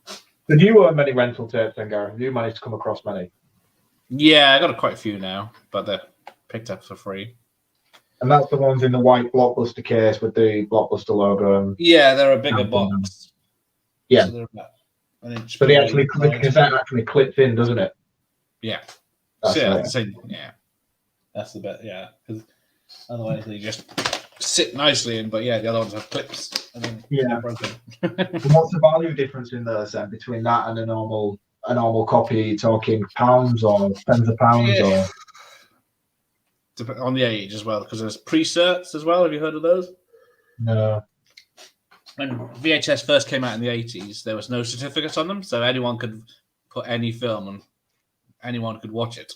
Did you own many rental tapes then, Gary? Have you managed to come across many? Yeah, I got quite a few now, but they're picked up for free. And that's the ones in the white Blockbuster case with the Blockbuster logo. Yeah, they're a bigger box. Yeah. So they're about an inch. But the cassette actually clips in, doesn't it? Yeah. That's that's the best. Yeah, because otherwise they just sit nicely in. But yeah, the other ones have clips. And then they're broken. What's the value difference in those then between that and a normal copy? Talking pounds or tens of pounds or on the age as well, because there's pre-certs as well. Have you heard of those? No. When VHS first came out in the 80s, there was no certificates on them, so anyone could put any film and anyone could watch it.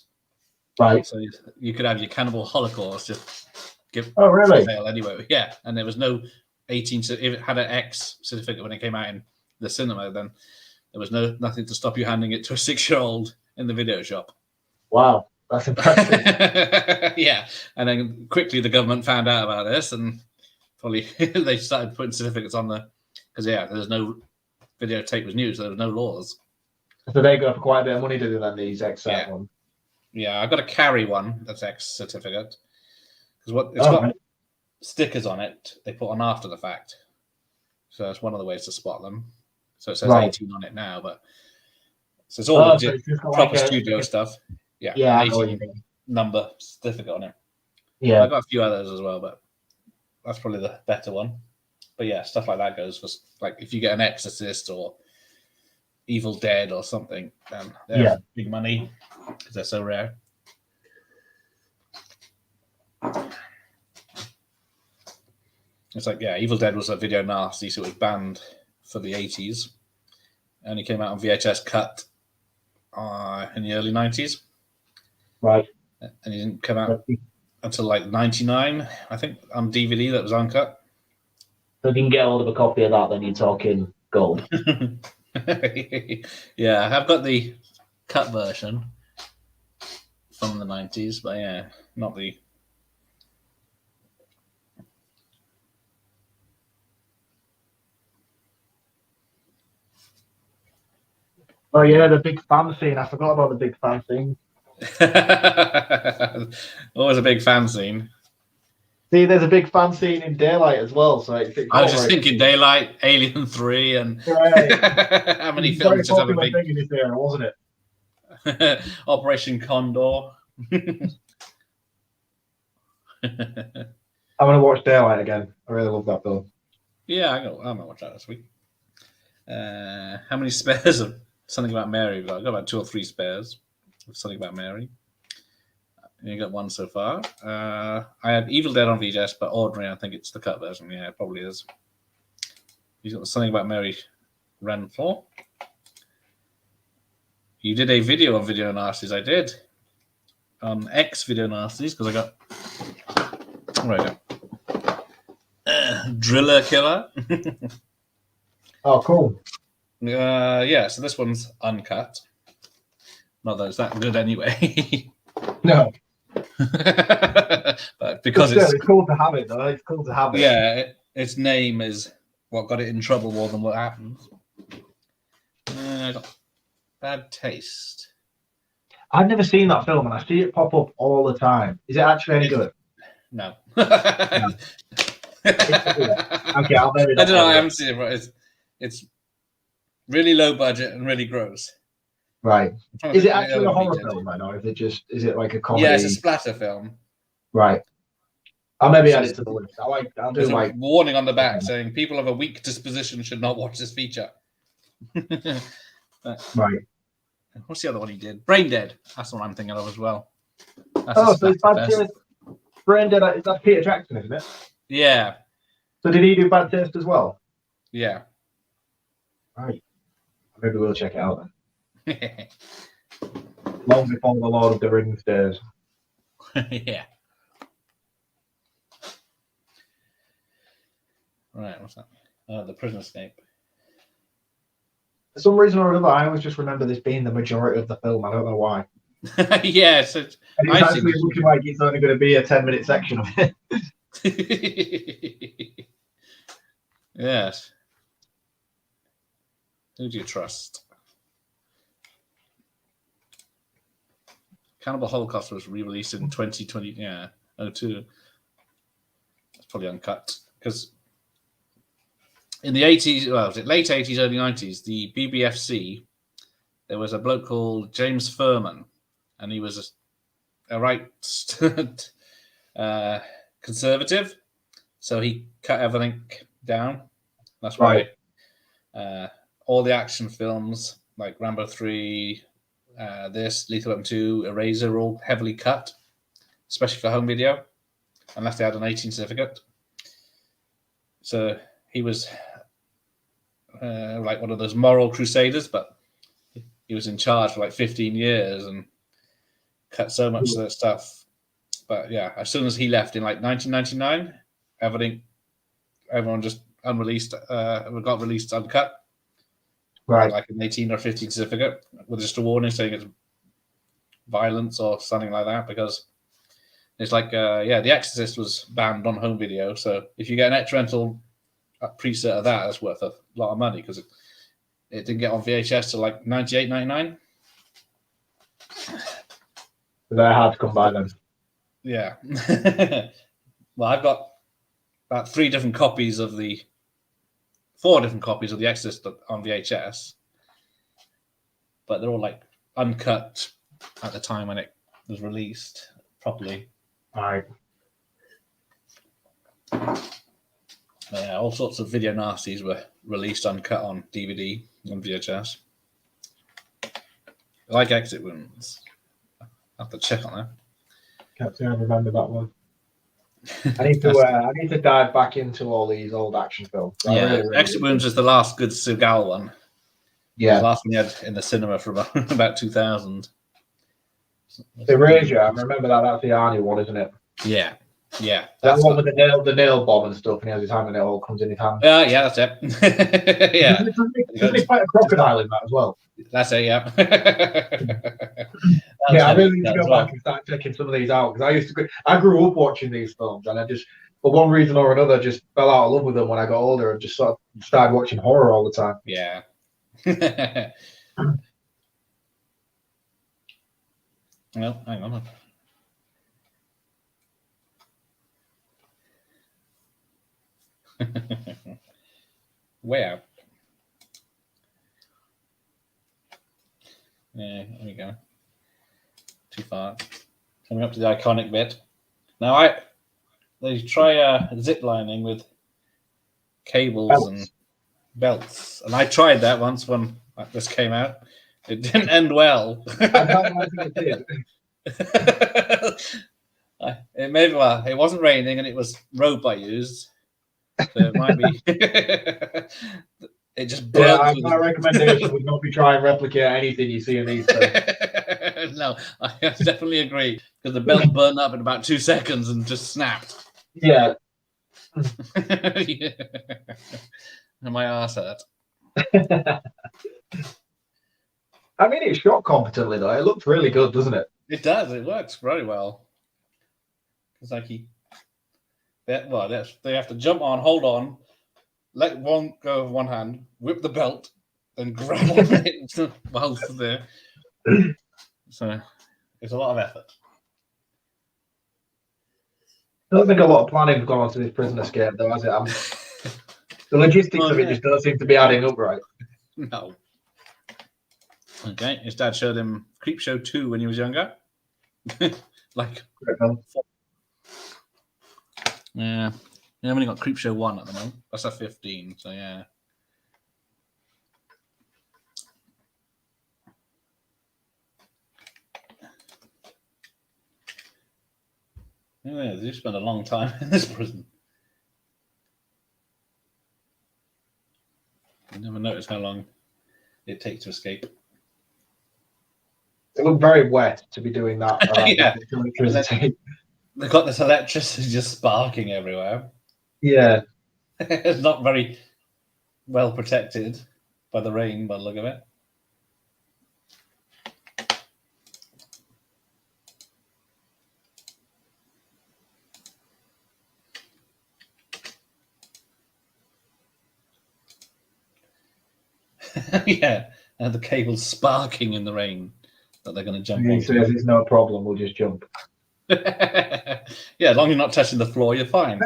Right. So you could have your Cannibal Holocaust just give really? sale anyway. Yeah, and there was no 18. If it had an X certificate when it came out in the cinema, then there was nothing to stop you handing it to a 6-year-old in the video shop. Wow, that's impressive. Yeah, and then quickly the government found out about this and probably they started putting certificates on the because there's no videotape was new, so there was no laws. So they go for quite a bit of money to do then these XR ones. Yeah, I've got to carry one that's X certificate because it's got stickers on it they put on after the fact, so it's one of the ways to spot them. So it says 18 on it now, but so it's all legit, proper studio stuff. Yeah, 18 number certificate on it. Yeah, I've got a few others as well, but that's probably the better one. But yeah, stuff like that goes for like if you get an Exorcist or Evil Dead or something, then they're big money because they're so rare. It's like Evil Dead was a video nasty, so it was banned for the 80s. And it came out on VHS cut in the early 90s. Right. And it didn't come out until like 99, I think, on DVD that was uncut. So if you can get hold of a copy of that, then you're talking gold. Yeah, I've got the cut version from the 90s, but not the... Oh yeah, the big fan scene. I forgot about the big fan scene. Always a big fan scene. See, there's a big fan scene in Daylight as well. So I was just thinking Daylight, Alien 3, and how many films just have a big thing in this era, wasn't it? Operation Condor. I'm gonna watch Daylight again. I really love that film. Yeah, I'm gonna watch that this week. How many spares of Something About Mary? I've got about 2 or 3 spares of Something About Mary. You got one so far. I have Evil Dead on VHS, but ordinary, I think it's the cut version. Yeah, it probably is. He's got Something About Mary Renflaw. You did a video on Video Nasties. I did. On X Video Nasties, because I got... Right Driller Killer. Oh, cool. So this one's uncut. Not that it's that good anyway. No. But because it's cool to have it, though. It's cool to have it. Yeah, its name is what got it in trouble more than what happened. Bad Taste. I've never seen that film, and I see it pop up all the time. Is it actually any good? No. No. Okay, I'll maybe. I don't know. I haven't seen it, but it's really low budget and really gross. Right. Is it actually a horror film, or is it like a comedy? Yeah, it's a splatter film. Right. I'll maybe add it to the list. There's a warning on the back saying people of a weak disposition should not watch this feature. Right. What's the other one he did? Brain Dead. That's the one I'm thinking of as well. So it's Bad Taste. Brain Dead. That's Peter Jackson, isn't it? Yeah. So did he do Bad Taste as well? Yeah. Right. Maybe we'll check it out then. Long before the Lord of the Rings days. Yeah. Right, what's that? The Prison Escape. For some reason or other, I always just remember this being the majority of the film. I don't know why. Yes. It's actually looking like it's only going to be a 10-minute section of it. Yes. Who do you trust? Cannibal Holocaust was re-released in 2020. Yeah, 02. It's probably uncut because in the 80s, well, was it late 80s, early 90s? The BBFC, there was a bloke called James Furman, and he was a right conservative, so he cut everything down. That's why all the action films like Rambo 3. This, Lethal Weapon 2, Eraser, are all heavily cut, especially for home video, unless they had an 18 certificate. So he was like one of those moral crusaders, but he was in charge for like 15 years and cut so much of that stuff. But yeah, as soon as he left in like 1999, everyone just unreleased, got released uncut. Right. Like an 18 or 15 certificate with just a warning saying it's violence or something like that, because It's like, The Exorcist was banned on home video. So if you get an extra rental preset of that, that's worth a lot of money because it didn't get on VHS to like $98.99. They're hard to come by then. Yeah. Well, I've got about 4 different copies of the Exorcist on VHS, but they're all like uncut at the time when it was released properly. Right. Yeah, all sorts of video nasties were released uncut on DVD and VHS. I like Exit Wounds. I'll have to check on that. Can't say I remember that one. I need to dive back into all these old action films. Yeah, really Exit Wounds is the last good Seagal one. Yeah, the last one he had in the cinema for about 2000. Erasure, I remember that. That's the Arnie one, isn't it? Yeah. That one with the nail bomb and stuff, and he has his hand and it all comes in his hand. Yeah, that's it. Yeah. Doesn't he fight a crocodile in that as well? That's it, yeah. Yeah, I really need to go back and start checking some of these out because I grew up watching these films and I just, for one reason or another, just fell out of love with them when I got older and just sort of started watching horror all the time. Yeah. Well, hang on. Where? Yeah, there we go. Too far. Coming up to the iconic bit. Now, they try zip lining with cables and belts, and I tried that once when this came out. It didn't end well. It wasn't raining, and it was road bike used. So it might be. It just burnt. My recommendation would not be try and replicate anything you see in these films. No, I definitely agree because the belt burned up in about 2 seconds and just snapped. Yeah. Yeah. And my arse hurt. I mean, it's shot competently though. It looks really good, doesn't it? It does. It works very well. It's like they have to jump on, hold on, let one go of one hand, whip the belt, then grab on it whilst there. So it's a lot of effort. I don't think a lot of planning has gone on to this prison escape, though, has it? The logistics of it just don't seem to be adding up right. No. Okay, his dad showed him Creepshow 2 when he was younger. Yeah. I've only got Creepshow 1 at the moment. That's a 15, so yeah. Yeah, they spend a long time in this prison. I never noticed how long it takes to escape. It looked very wet to be doing that. Yeah. They've got this electricity just sparking everywhere. Yeah. It's not very well protected by the rain, by the look of it. Yeah, and the cable's sparking in the rain that they're going to jump on. He says it's no problem, we'll just jump. Yeah, as long as you're not touching the floor, you're fine.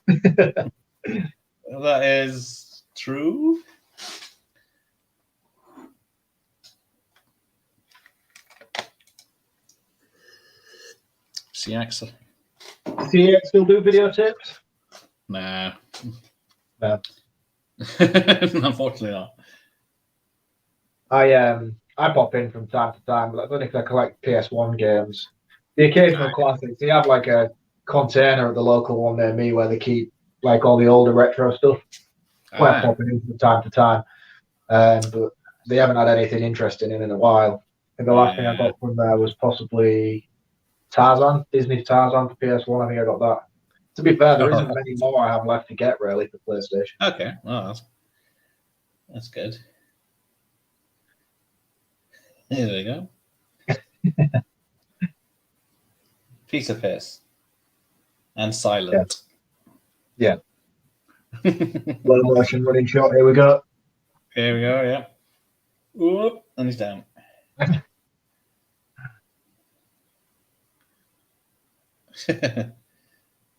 That is true. CX. CX still do videotapes? Nah. No. Unfortunately not. I pop in from time to time, but only if I collect PS1 games. The occasional classics. They have like a container at the local one near me where they keep like all the older retro stuff. Quite popping in from time to time. But they haven't had anything interesting in a while. And the last thing I got from there was possibly Tarzan, Disney's Tarzan for PS1. I think I got that. To be fair, there isn't many more I have left to get really for PlayStation. Okay, well, that's good. There we go. Piece of piss. and silent. Yeah. Slow motion running shot. Here we go. Here we go. Yeah. Whoop, and he's down.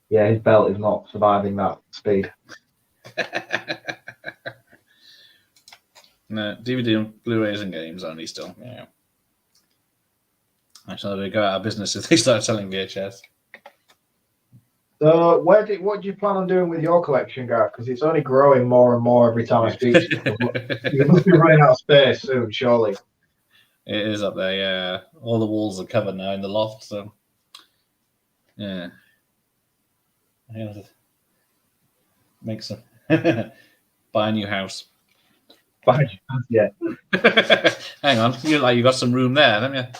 Yeah, his belt is not surviving that speed. No, DVD and Blu-rays and games only still. Yeah. Actually, they go out of business if they start selling VHS. So, what do you plan on doing with your collection, Gareth? Because it's only growing more and more every time I speak to you. You must be running out of space soon, surely. It is up there, yeah. All the walls are covered now in the loft, so yeah. Make some buy a new house. Yeah. Hang on, you got some room there, haven't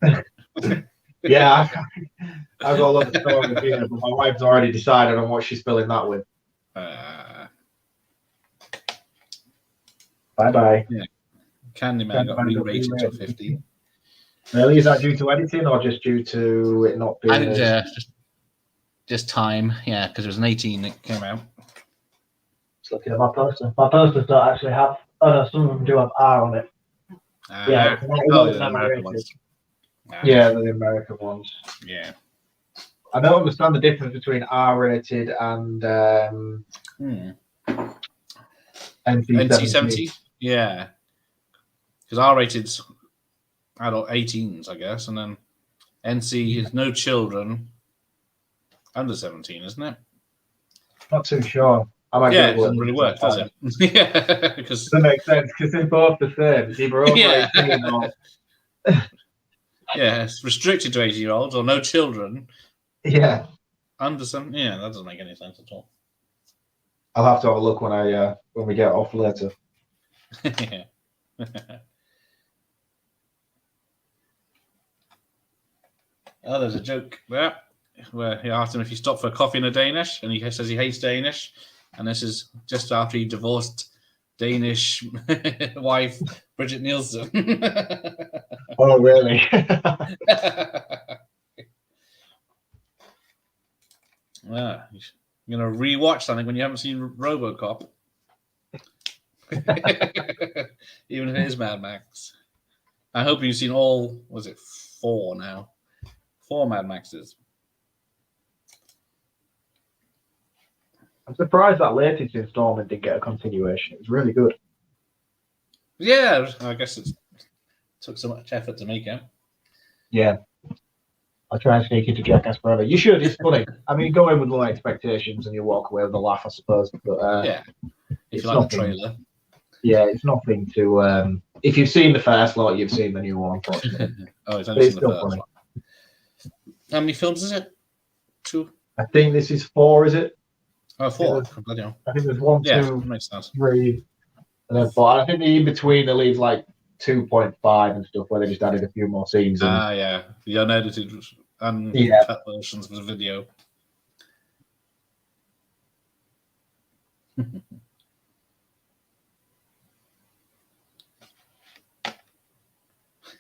you? Yeah, I've got a lot of stories here, but my wife's already decided on what she's filling that with. Bye. Yeah. Candyman got re-rated to 15. Really? Is that due to editing or just due to it not being? I think just time, yeah, because it was an 18 that came out. Just looking at my poster. My posters don't actually have. Oh no, some of them do have R on it. Yeah, the American ones. Yeah, the American ones. Yeah. I don't understand the difference between R-rated and NC-17. Yeah, because R-rated's adult 18s, I guess, and then NC is no children under 17, isn't it? Not too sure. Yeah, it doesn't really work, does it? Yeah, because that makes sense because they're both the same. It's either over 18 or yeah, it's restricted to 18-year-olds or no children. Yeah. Under some, yeah, that doesn't make any sense at all. I'll have to have a look when we get off later. Yeah. Oh, there's a joke there where he asked him if he stopped for a coffee in a Danish, and he says he hates Danish, and this is just after he divorced Danish wife Bridget Nielsen. Oh, really? Yeah, you're gonna rewatch something when you haven't seen RoboCop, even if it is Mad Max. I hope you've seen all. Was it 4 now? 4 Mad Maxes. I'm surprised that latest installment didn't get a continuation. It was really good. Yeah, I guess it took so much effort to make it. Yeah. I'll try and sneak into Jackass Forever. You should. It's funny. I mean, go in with low expectations and you walk away with a laugh, I suppose. But yeah, if you like the trailer. Yeah, it's nothing to. If you've seen the first lot, you've seen the new one. Unfortunately. Oh, it's only seen the first one. How many films is it? 2. I think this is 4. Is it? Oh, 4. I think there's 1, 2, makes sense. 3, and then 4. I think the in between they leave like 2.5 and stuff where they just added a few more scenes. Yeah, the unedited cut versions of the video.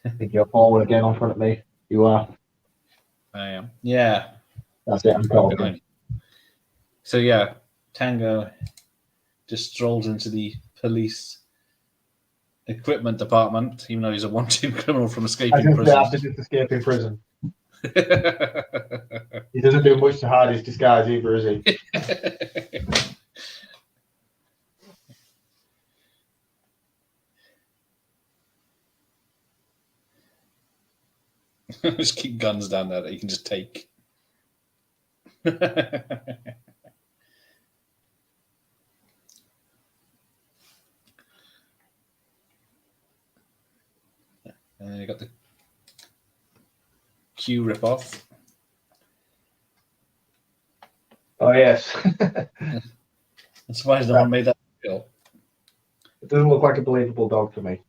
I think you're forward again on front of me. You are. I am. Yeah. That's it. I'm calling. So yeah, Tango just strolls into the police equipment department, even though he's a wanted criminal from escaping prison. After just escaping prison. He doesn't do much to hide his disguise either, is he? Just keep guns down there that you can just take. You got the Q ripoff. Oh yes. I'm surprised no one made that real. It doesn't look like a believable dog to me.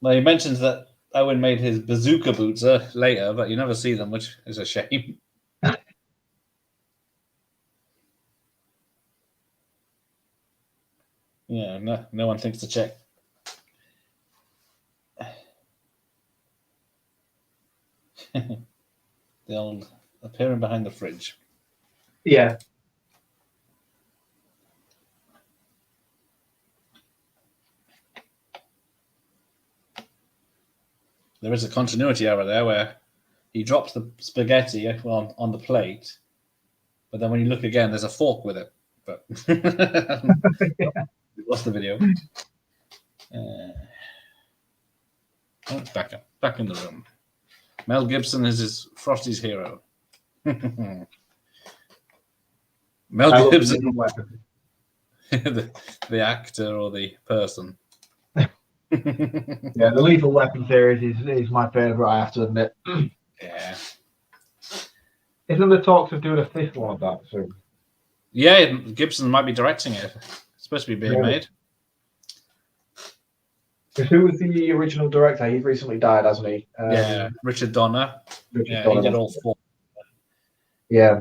Well, he mentions that Owen made his bazooka boots later, but you never see them, which is a shame. Yeah, no one thinks to check. The old appearing behind the fridge. Yeah. There is a continuity error there where he drops the spaghetti on the plate, but then when you look again, there's a fork with it. But what's the video? Oh, it's back in the room. Mel Gibson is Frosty's hero. Mel Gibson, the actor or the person. Yeah, the Lethal Weapon series is my favourite, I have to admit. Yeah. Isn't there talks of doing a fifth one of that soon? Yeah, Gibson might be directing it. It's supposed to be being made. Because who was the original director? He's recently died, hasn't he? Yeah, Richard Donner. He did all 4. Yeah.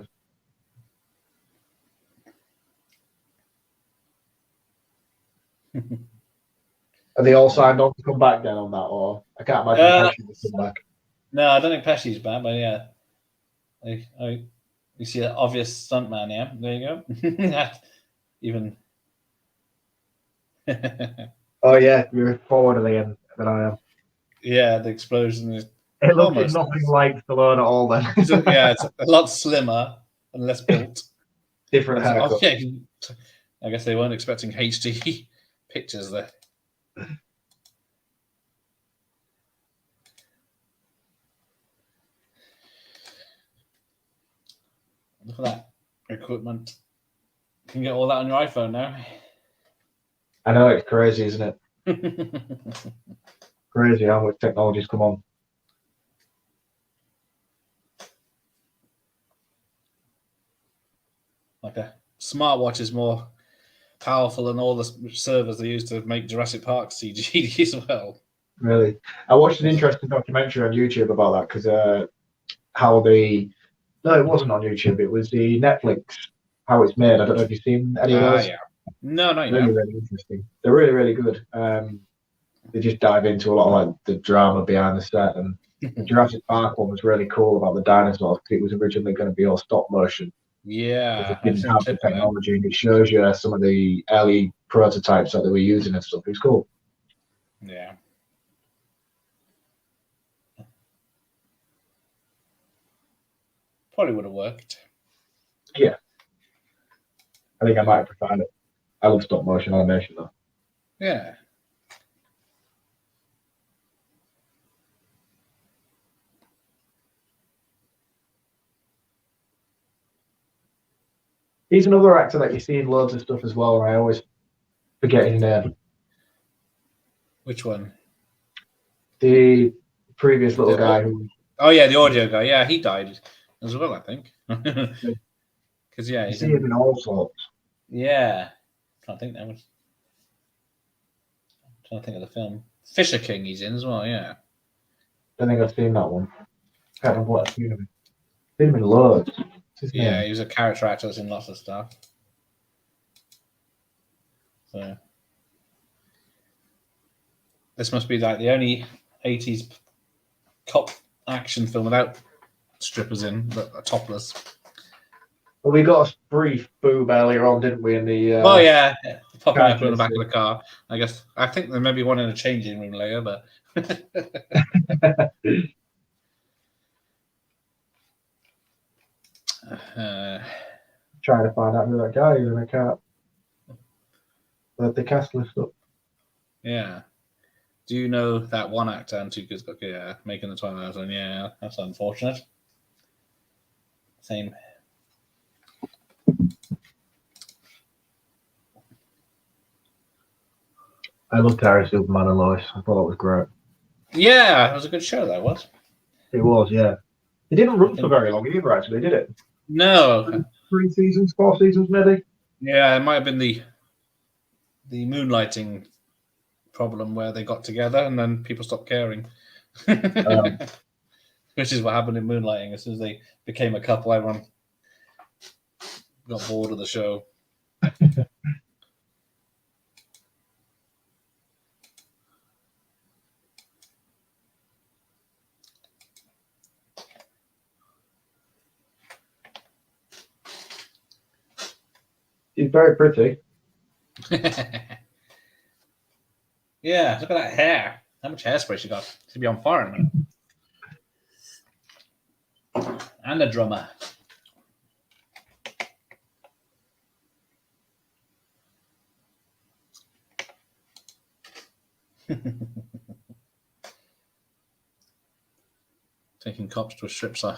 Are they all signed on to come back then on that, or I can't imagine Pesci will come back. No, I don't think Pesci's back, but yeah, you see an obvious stuntman. Yeah, there you go. Even. Oh yeah, you're forward again than I am. Yeah, the explosion is. It looks nothing like Stallone at all. Then. It's a lot slimmer and less built. Different haircut. Yeah, I guess they weren't expecting HD pictures there. Look at that equipment. You can get all that on your iPhone now. I know, it's crazy, isn't it? Crazy how much technology's come on. Like a smartwatch is more powerful than all the servers they use to make Jurassic Park CG as well. Really, I watched an interesting documentary on YouTube about that because no, it wasn't on YouTube. It was the Netflix how it's made. I don't know if you've seen any of those. Yeah. No, not really, really interesting. They're really, really good. They just dive into a lot of like the drama behind the set, and the Jurassic Park one was really cool about the dinosaurs because it was originally going to be all stop motion. Yeah, it didn't have the technology, and it shows you some of the early prototypes that they were using and stuff. It was cool. Yeah. Probably would have worked. Yeah. I think I might have preferred it. I love stop motion animation though. Yeah. He's another actor that you see in loads of stuff as well, and I always forget his name. Which one? The previous little guy who. Oh yeah, the audio guy. Yeah, he died as well, I think. Because you see him in all sorts. Yeah, can't think that was. I'm trying to think of the film. Fisher King he's in as well. Yeah. Don't think I've seen that one. Can't remember what I've seen him in. Seen him in loads. Yeah, he was a character actor that's in lots of stuff. So this must be like the only 80s cop action film without strippers in, but topless. Well, we got a brief boob earlier on, didn't we? In the oh yeah, popping up in the back of the car. I think there may be one in a changing room later, but. Trying to find out who that guy is, and I can't. The cast list up. Yeah. Do you know that one actor and 2 kids got making the 20,000? Yeah, that's unfortunate. Same. I loved Harry Superman and Lois. I thought that was great. Yeah, it was a good show, that was. It was, yeah. It didn't run for very long either, actually, did it? No. 3 seasons, 4 seasons, maybe? Yeah, it might have been the moonlighting problem where they got together and then people stopped caring. Which is what happened in Moonlighting. As soon as they became a couple, everyone got bored of the show. He's very pretty. Yeah, look at that hair. How much hairspray she got? She'll be on fire in a minute. And a drummer. Taking cops to a strip show.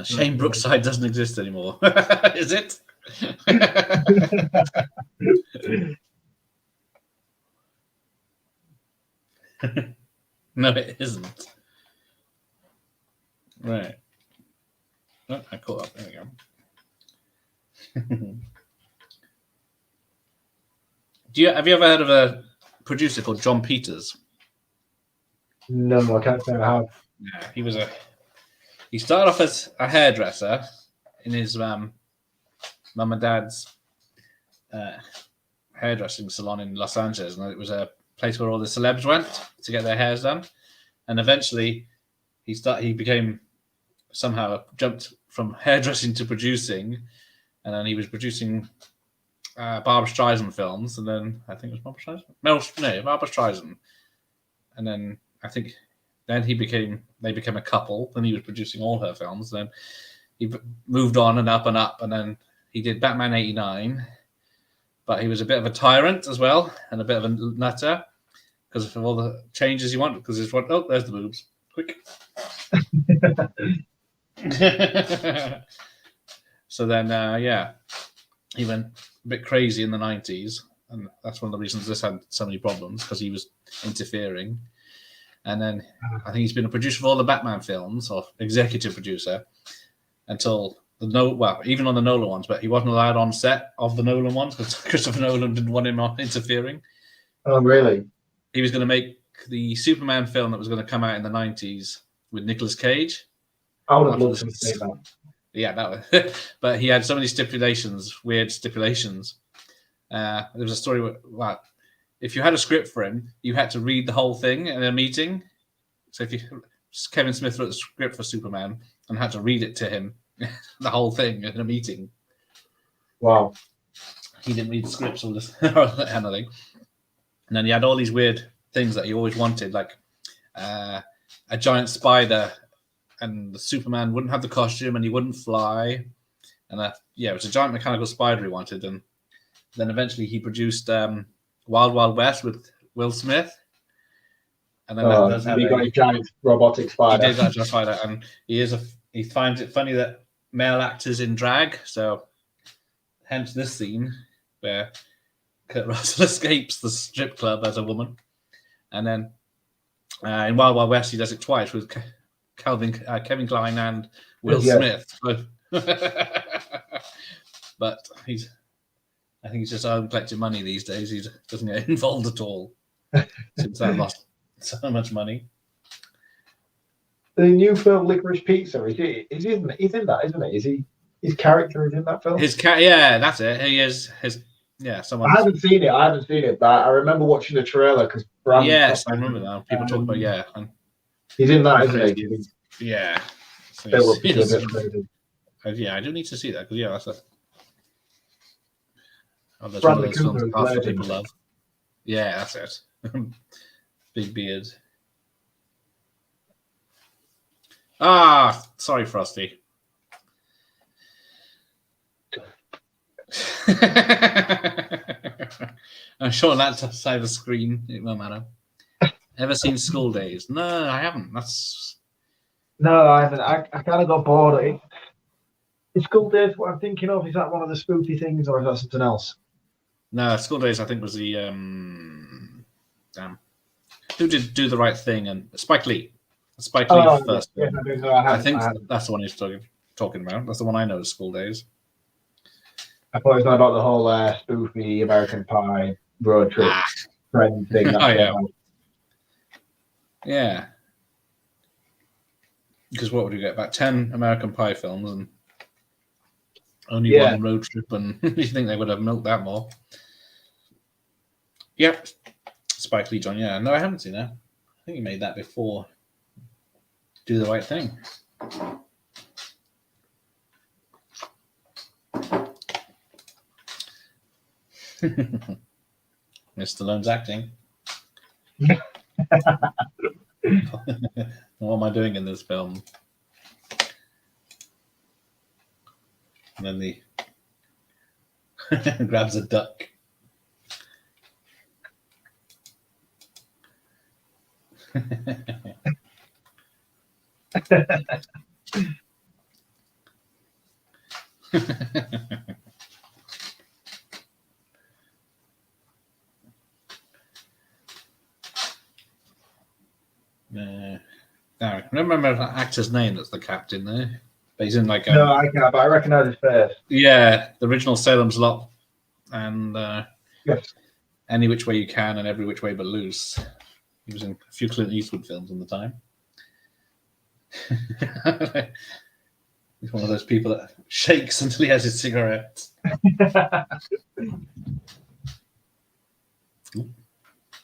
Shane Brookside doesn't exist anymore. Is it? No, it isn't. Right. Oh, I caught up. There we go. Have you ever heard of a producer called John Peters? No, I can't say I have. Yeah, he started off as a hairdresser in his mum and dad's hairdressing salon in Los Angeles, and it was a place where all the celebs went to get their hairs done. And eventually, he became somehow jumped from hairdressing to producing, and then he was producing Barbra Streisand films, and then I think it was Barbra Streisand. Barbra Streisand, and then I think then they became a couple. Then he was producing all her films. Then he moved on and up, and then he did Batman '89. But he was a bit of a tyrant as well, and a bit of a nutter because of all the changes he wanted. Because he's oh, there's the boobs, quick. So then, he went a bit crazy in the '90s, and that's one of the reasons this had so many problems because he was interfering. And then I think he's been a producer for all the Batman films, or executive producer, until even on the Nolan ones, but he wasn't allowed on set of the Nolan ones because Christopher Nolan didn't want him interfering. Oh, really? He was going to make the Superman film that was going to come out in the '90s with Nicolas Cage. I would have loved to see that. Yeah, that was. But he had so many weird stipulations. There was a story where, if you had a script for him, you had to read the whole thing in a meeting. So Kevin Smith wrote the script for Superman and had to read it to him, the whole thing in a meeting. Wow. He didn't read the scripts or anything. And then he had all these weird things that he always wanted, like a giant spider, and the Superman wouldn't have the costume and he wouldn't fly. And it was a giant mechanical spider he wanted. And then eventually he produced Wild Wild West with Will Smith. And then he got a giant robotic spider. He did got a giant spider, and he finds it funny that male actors in drag. So, hence this scene where Kurt Russell escapes the strip club as a woman, and then in Wild Wild West he does it twice with Kevin Kline and Will Smith. But I think he's just home collecting money these days. He doesn't get involved at all since I lost so much money. The new film Licorice Pizza, he's in that, isn't he? His character is in that film? That's it. He is someone. I haven't seen it, but I remember watching the trailer because yes, I remember that. People talk about and he's in that, isn't he? Yeah. So I do need to see that because that's a. Oh, that's one of those films that people love. Yeah, that's it. Big beard. Sorry, Frosty. I'm sure that's outside the screen. It won't matter. Ever seen School Days? No, I haven't. No, I haven't. I kind of got bored. Is School Days what I'm thinking of? Is that one of the spooky things, or is that something else? No, School Days, I think, was the who did Do the Right Thing, and Spike Lee. Spike Lee first. Yeah, I think that's the one he's talking about. That's the one I know is School Days. I thought it was not about the whole spoofy American Pie road trip friend thing. Yeah. Because what would you get? About 10 American Pie films and only one road trip, and you think they would have milked that more. Yep. Spike Lee, John. Yeah. No, I haven't seen that. I think he made that before Do the Right Thing. Mr. Stallone's acting. What am I doing in this film? And then he grabs a duck. Now, I remember that actor's name that's the captain there. But he's in like no, I can't, but I recognise his face. Yeah, the original Salem's Lot and Yes. Any Which Way You Can and Every Which Way But Loose. He was in a few Clint Eastwood films in the time. He's one of those people that shakes until he has his cigarette.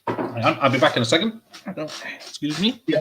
Hang on, I'll be back in a second. Excuse me. Yeah.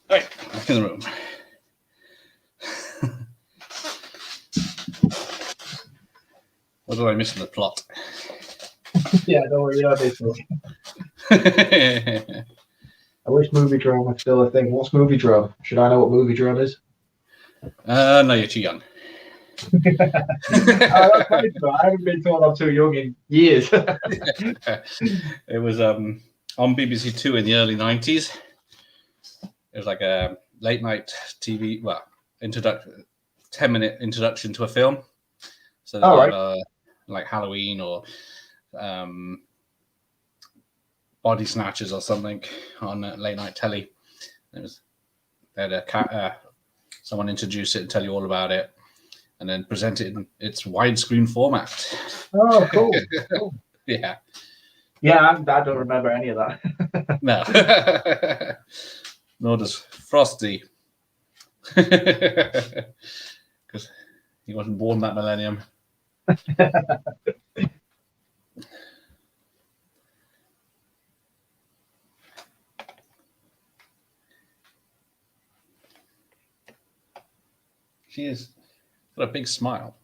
All right, back in the room. What did I miss in the plot? Yeah, don't worry, you're this one. I wish movie drone was still a thing. What's movie drone? Should I know what movie drone is? No, you're too young. That's funny, I haven't been told I'm too young in years. It was on BBC Two in the early 90s. It was like a late night TV, 10-minute introduction to a film. So right. Like Halloween or Body Snatchers or something on late night telly. They had someone introduce it and tell you all about it, and then present it in its widescreen format. Oh, cool. Yeah. Yeah, I don't remember any of that. No. Nor does Frosty. Because he wasn't born that millennium. She has got a big smile.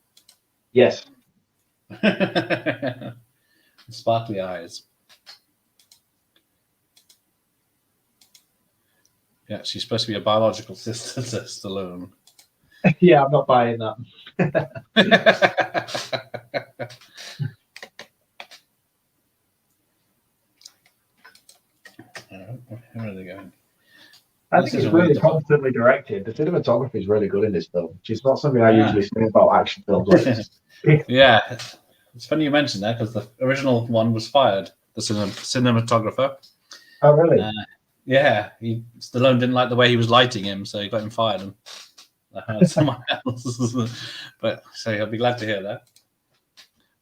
Yes. Sparkly eyes. Yeah, she's supposed to be a biological sister to Stallone. Yeah, I'm not buying that. Where are they going? I think it's really competently directed. The cinematography is really good in this film, which is not something I usually say about action films like this. Yeah, it's funny you mentioned that because the original one was fired, the cinematographer. Oh, really? Yeah, Stallone didn't like the way he was lighting him, so he got him fired and hired someone else. But so I'll be glad to hear that.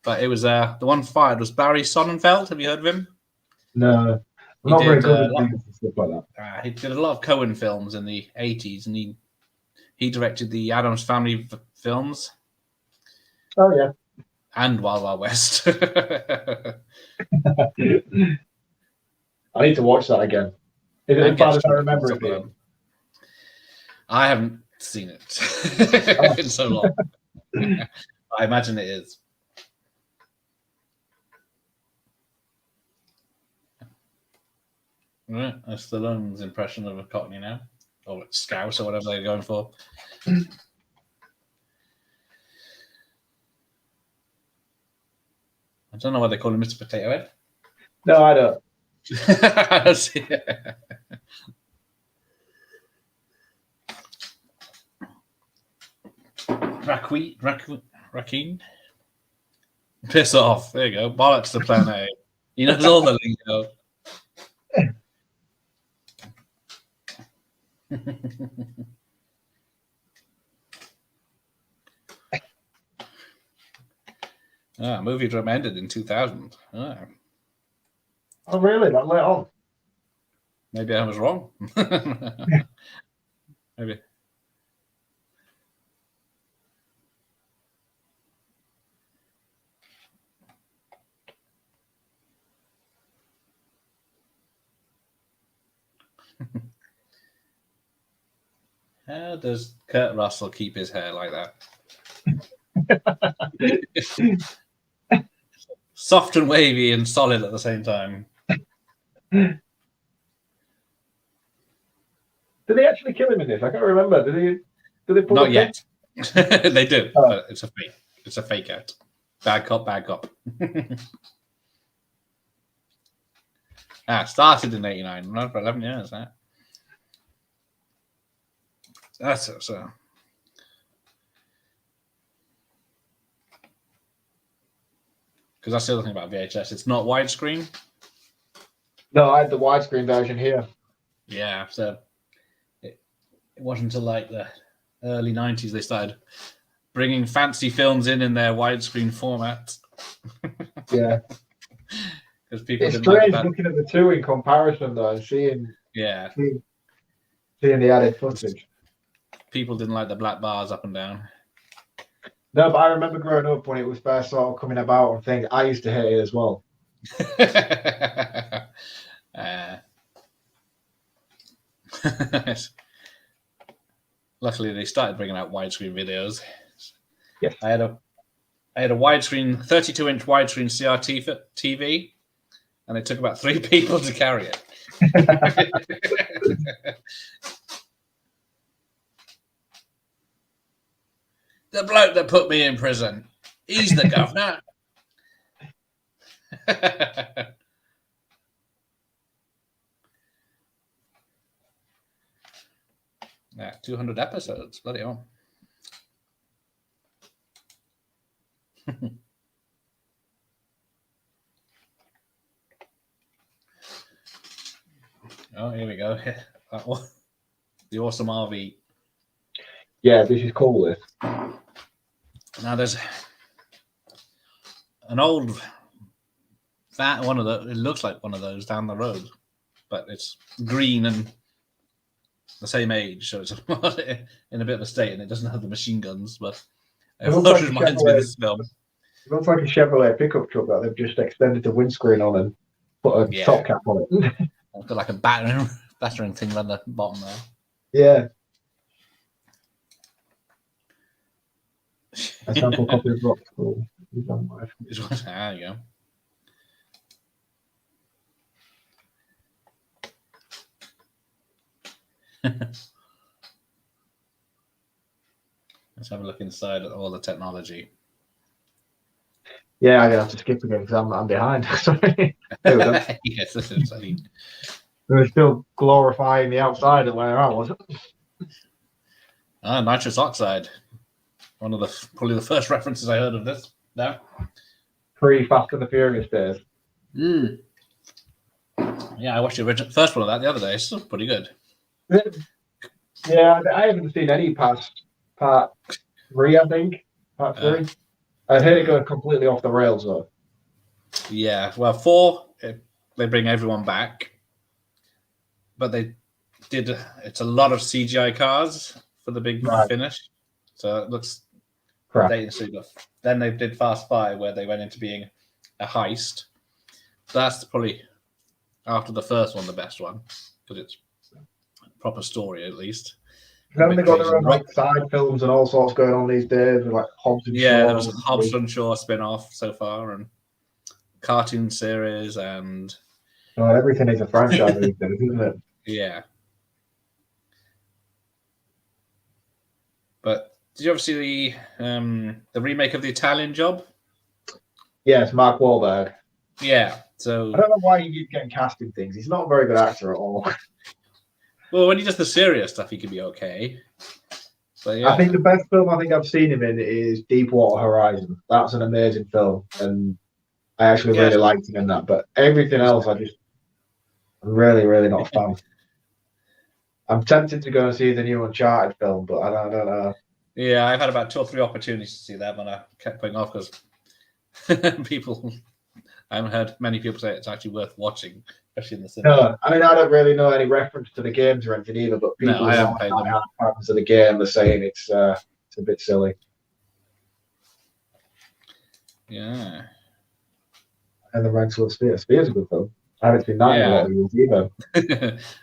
But it was the one fired was Barry Sonnenfeld. Have you heard of him? No, I'm not very good at things and stuff like that. He did a lot of Coen films in the 80s, and he directed the Addams Family films. Oh, yeah. And Wild Wild West. I need to watch that again. Is it as bad as I remember it being? I haven't seen it in so long. I imagine it is. Right, that's Stallone's impression of a Cockney now, or Scouse, or whatever they're going for. I don't know why they call him Mr. Potato Head. No, I don't. Raccoon? Piss off. There you go. Bollocks to plan A. He knows all the lingo. Movie drum ended in 2000. Oh, really? That late on? Maybe I was wrong. Maybe. How does Kurt Russell keep his hair like that? Soft and wavy and solid at the same time. Did they actually kill him in this? I can't remember. Did they put Not yet. They do, but it's a fake. It's a fake out. Bad cop, bad cop. Started in 89. Not for 11 years, that. That's it, so. Because that's the other thing about VHS. It's not widescreen. No, I had the widescreen version here. Yeah, so it wasn't until like the early 90s they started bringing fancy films in their widescreen format. Yeah. Because people it's strange looking at the two in comparison, though, and seeing the added footage. People didn't like the black bars up and down. No, but I remember growing up when it was first sort of coming about and things. I used to hate it as well. Luckily, they started bringing out widescreen videos. Yes. I had a widescreen, 32-inch widescreen CRT TV, and it took about 3 people to carry it. The bloke that put me in prison, he's the governor. 200 episodes, bloody hell. Oh, here we go. That one. The awesome RV. Yeah, this is cool. This. Now there's an old one of those. It looks like one of those down the road, but it's green and the same age, so it's in a bit of a state, and it doesn't have the machine guns. But it like reminds me of this film. It looks like a Chevrolet pickup truck that they've just extended the windscreen on and put a top cap on it. It's got like a battering thing around the bottom there. Yeah. A sample copy of Rock School. There you go. Let's have a look inside at all the technology. Yeah, I'm gonna have to skip again because I'm behind. Sorry. There we go. Yes, this is. They're still glorifying the outside of where I was. Nitrous oxide. One of probably the first references I heard of this. No. Pre-Fast and the Furious days. Yeah, I watched the first one of that the other day. It's still pretty good. Yeah, I haven't seen any past part 3, I think. Part 3. I heard it go completely off the rails, though. Yeah, well, 4, they bring everyone back. But it's a lot of CGI cars for the big finish. So it looks dated super. Then they did Fast 5, where they went into being a heist. That's probably, after the first one, the best one. Because it's a proper story, at least. Then they got their own like side films and all sorts going on these days, with like Hobbs and Shaw. There was a Hobbs and Shaw spin-off so far, and cartoon series, and everything is a franchise these days, isn't it? Yeah. But did you ever see the remake of The Italian Job? Yes, Mark Wahlberg. Yeah. So I don't know why he keeps getting cast in things. He's not a very good actor at all. Well, when he does the serious stuff, he can be okay. But yeah. I think the best film I think I've seen him in is Deepwater Horizon. That's an amazing film, and I actually really liked him in that. But everything else, I'm really, really not a fan. I'm tempted to go and see the new Uncharted film, but I don't know. Yeah, I've had about 2 or 3 opportunities to see that, but I kept putting off because I haven't heard many people say it's actually worth watching, especially in the cinema. No, I mean, I don't really know any reference to the games or anything either, but people I haven't played them. Fans of the game are saying it's a bit silly. Yeah. And the Ranks of Spears. Spears is a good film. I haven't seen that in a lot of years either.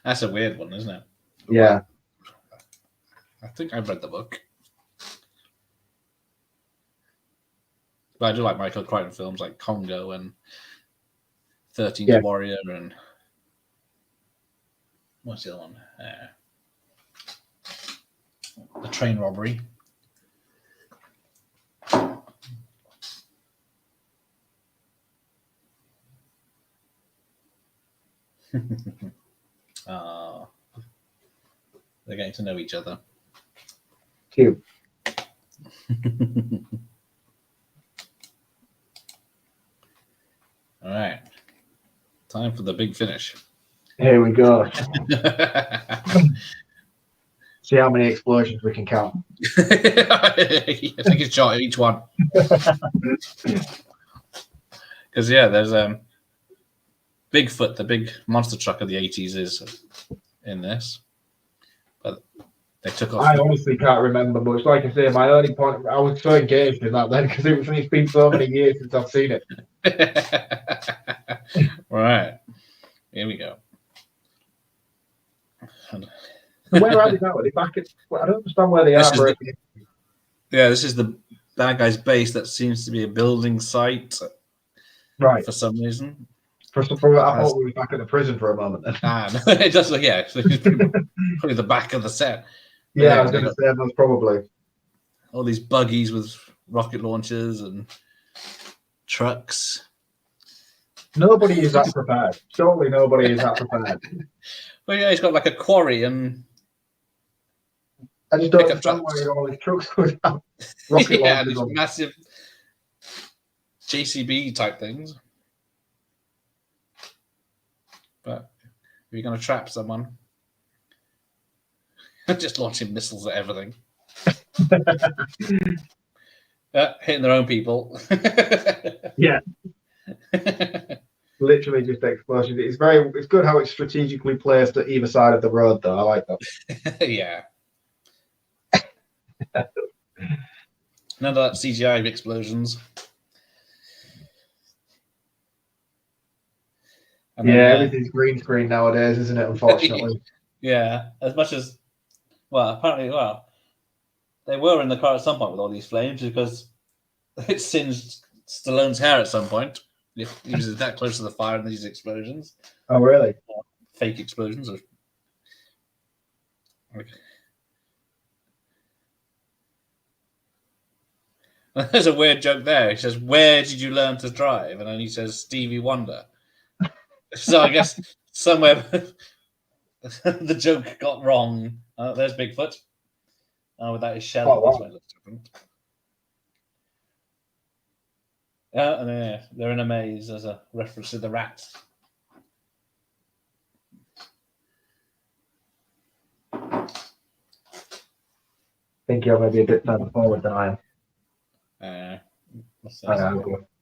That's a weird one, isn't it? Yeah. I think I've read the book. But I do like Michael Crichton films like Congo and 13th Warrior and what's the other one? The Train Robbery. They're getting to know each other. Cute. All right. Time for the big finish. Here we go. See how many explosions we can count. I think it's shot each one. Because there's Bigfoot, the big monster truck of the 80s, is in this. But they took off. I honestly can't remember much. Like I say, my only point, I was so engaged in that then because it's been so many years since I've seen it. Right. Here we go. Where are they now? Are they back at, I don't understand where they are. This is the bad guy's base that seems to be a building site. Right. For some reason. I thought we were back at the prison for a moment. No, it does look, so it's probably the back of the set. But I was going to say that's probably. All these buggies with rocket launchers and trucks. Nobody is that prepared. Surely nobody is that prepared. Well, he's got like a quarry and. I just don't understand where all these trucks go down. Rocket launchers these massive JCB type things. But if you're going to trap someone, just launching missiles at everything. Hitting their own people. Yeah. Literally just explosions. It's good how it's strategically placed at either side of the road, though. I like that. Yeah. None of that CGI explosions. Everything's green screen nowadays, isn't it? Unfortunately. As much as, apparently, they were in the car at some point with all these flames because it singed Stallone's hair at some point. He was that close to the fire and these explosions. Oh, really? Fake explosions. There's a weird joke there. He says, "Where did you learn to drive?" And then he says, "Stevie Wonder." So I guess somewhere the joke got wrong. There's Bigfoot. Without his shell, Oh, wow. that's why it looks different. And they're in a maze as a reference to the rats. I think you're maybe a bit further forward than I am.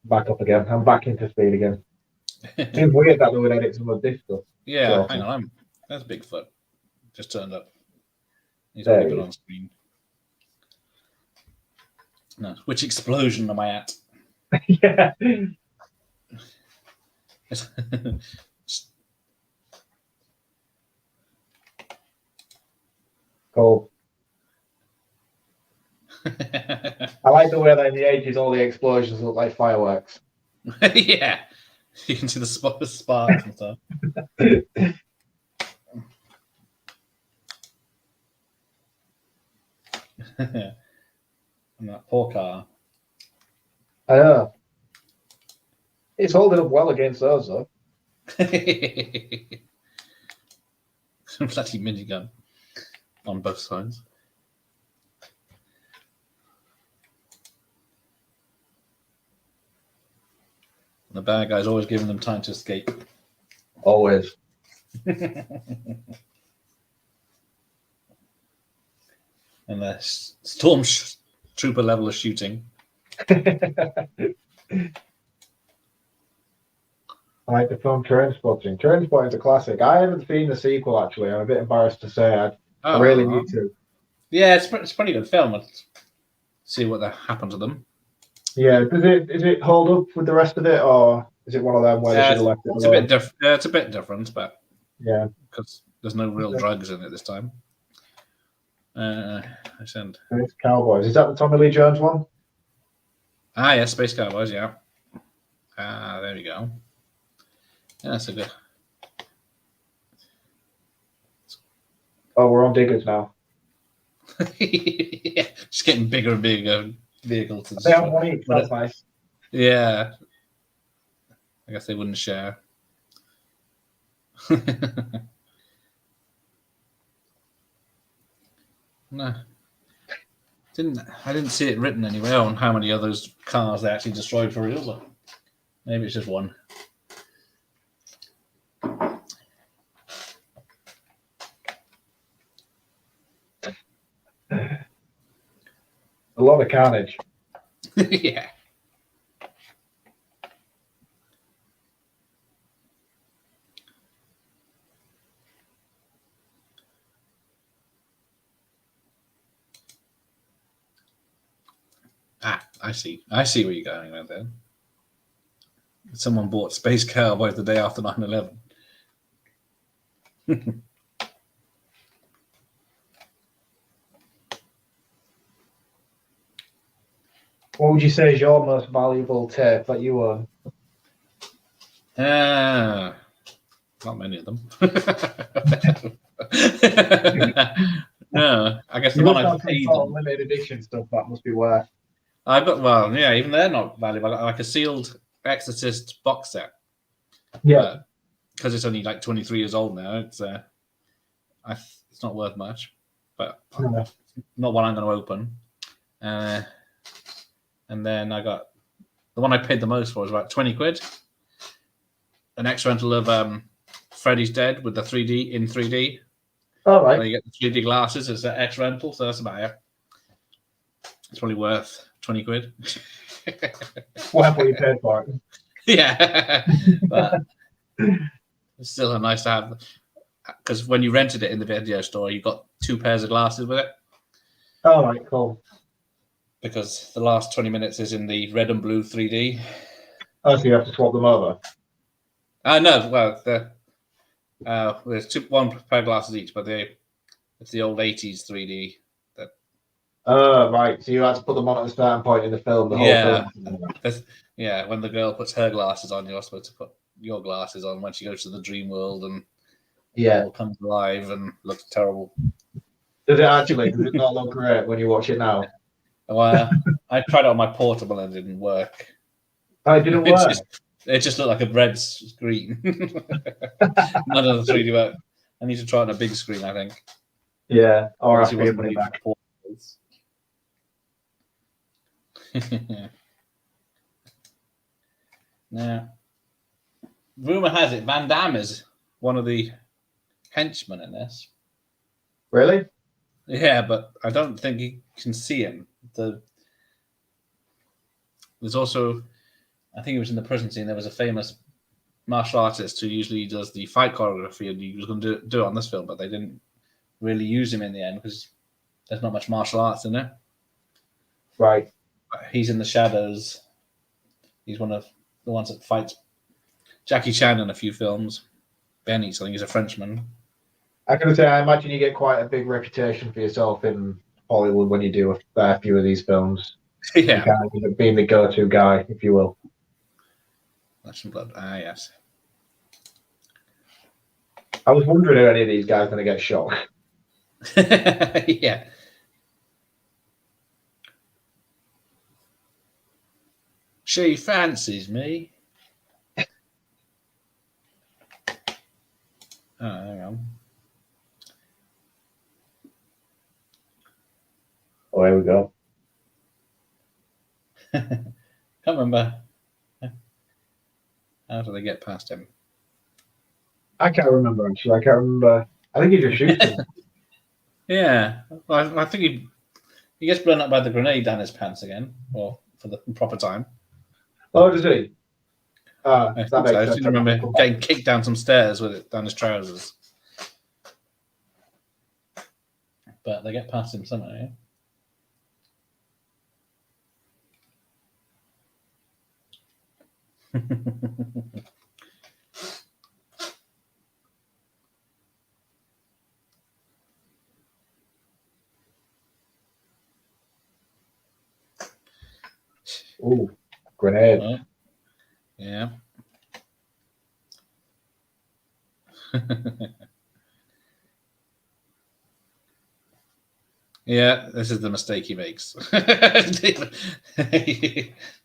Back up again. I'm back into speed again. It's weird that they would edit some of this stuff. Yeah, hang on. There's Bigfoot. Just turned up. He's already been on screen. No, which explosion am I at? Yeah. Cool. I like the way that in the 80s all the explosions look like fireworks. Yeah. You can see the sparks and stuff. And that poor car. I know. It's holding up well against those, though. Bloody minigun on both sides. The bad guy's always giving them time to escape. Always. And the stormtrooper level of shooting. I like the film Trainspotting. Trainspotting's a classic. I haven't seen the sequel, actually. I'm a bit embarrassed to say. I really need to. Yeah, it's a pretty good film. Let's see what happened to them. Yeah, does it hold up with the rest of it, or is it one of them where they should have left it alone? It's a bit different, but yeah, because there's no real drugs in it this time. Space Cowboys. Is that the Tommy Lee Jones one? Yeah, Space Cowboys. Yeah. There we go. Yeah, that's a good. Oh, we're on diggers now. Yeah, just getting bigger and bigger vehicles. They have one each. That's nice. Yeah, I guess they wouldn't share. No, I didn't see it written anywhere on how many of those cars they actually destroyed for real. But maybe it's just one. A lot of carnage. Yeah. I see. I see where you're going with then. Someone bought Space Cowboys the day after 9/11. What would you say is your most valuable tape that you own? Not many of them. No, I guess the one I paid them. Limited edition stuff that must be worth. Even they're not valuable. I got like a sealed Exorcist box set. Yeah, because it's only like 23 years old now. It's not worth much, but not one I'm going to open. And then I got the one I paid the most for was about 20 quid. An X rental of Freddy's Dead with the 3D in 3D. All right. Where you get the 3D glasses. It's an X rental, so that's about it. It's probably worth 20 quid. Whatever you paid for it. Yeah, but it's still nice to have, because when you rented it in the video store, you got 2 pairs of glasses with it. All right, cool. Because the last 20 minutes is in the red and blue 3D. Oh, so you have to swap them over? No, well, there's one pair of glasses each, but it's the old 80s 3D. Right. So you had to put them on at a certain point in the film. The whole film. Yeah, when the girl puts her glasses on, you're supposed to put your glasses on when she goes to the dream world and it all comes alive and looks terrible. Does it actually? Does it not look great when you watch it now? Well, I tried it on my portable and it didn't work. Oh, it didn't work? It just looked like a red screen. None of the 3D work. I need to try it on a big screen, I think. Yeah, or Obviously I feel wasn't money back. Now, rumor has it Van Damme is one of the henchmen in this. Really? Yeah, but I don't think you can see him. There's also, I think it was in the prison scene, there was a famous martial artist who usually does the fight choreography, and he was going to do it on this film, but they didn't really use him in the end because there's not much martial arts in it. Right. He's in the shadows. He's one of the ones that fights Jackie Chan in a few films. Benny, I think he's a Frenchman. I can say, I imagine you get quite a big reputation for yourself in Hollywood when you do a fair few of these films. Yeah. You kind of end up being the go-to guy, if you will. Flesh and Blood. Ah, yes. I was wondering if any of these guys are going to get shot. Yeah. She fancies me. Oh, hang on. Oh, here we go. Can't remember. How do they get past him? I can't remember, actually. I can't remember. I think he just shoots him. Yeah. Well, I think he gets blown up by the grenade down his pants again, or for the proper time. Oh, does he? I That think makes so. I sense. just remember getting kicked down some stairs with it down his trousers. But they get past him somehow, yeah? Ooh, grenade. Oh, yeah. Yeah, this is the mistake he makes. They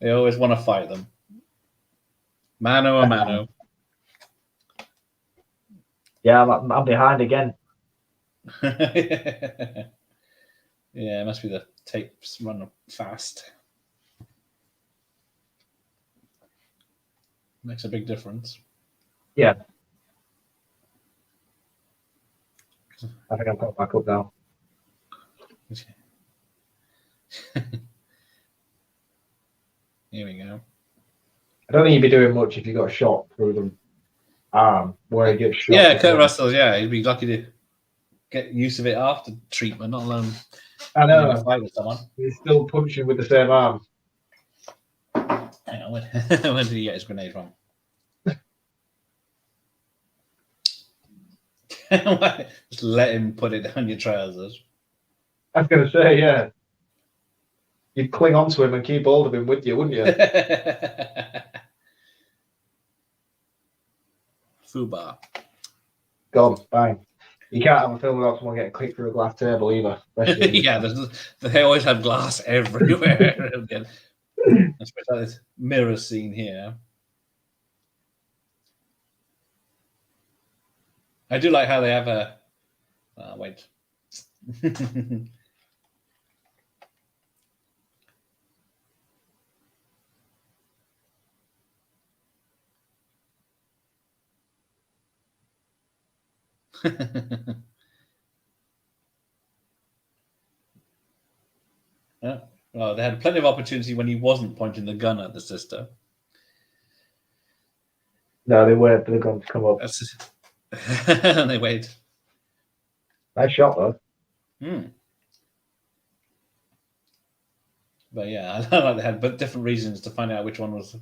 always want to fight them. Mano a mano. Yeah, I'm behind again. Yeah, it must be the tapes run fast. Makes a big difference. Yeah. I think I've got back up now. Here we go. I don't think you'd be doing much if you got shot through the arm where he gets shot. Yeah, Kurt Russell, yeah, he'd be lucky to get use of it after treatment, not alone I know. a fight with someone. He's still punching with the same arm. Hang on, where did he get his grenade from? Just let him put it down your trousers. I was going to say, yeah. You'd cling onto him and keep hold of him with you, wouldn't you? Fubar. Gone, bang. You can't have a film without someone getting kicked through a glass table either. Yeah, they always have glass everywhere. Especially this mirror scene here. I do like how they have a. Wait. Yeah. Well, they had plenty of opportunity when he wasn't pointing the gun at the sister. No, they weren't for the gun to come up. And they wait. Nice shot, though. But yeah, I like they had different reasons to find out which one was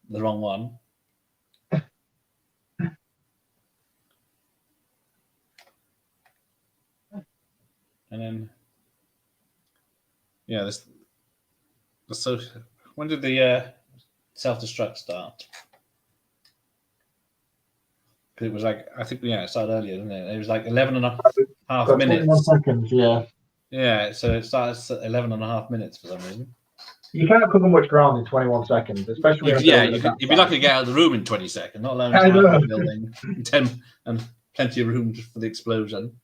the wrong one. And then, yeah, so when did the self-destruct start? Because it was like, I think, yeah, it started earlier, didn't it? It was like 11 and a half minutes. 21 seconds, yeah. Yeah, so it starts at 11 and a half minutes for some reason. You can't cover much ground in 21 seconds, especially. You'd be lucky to get out of the room in 20 seconds, not alone I know. building 10 and plenty of room for the explosion.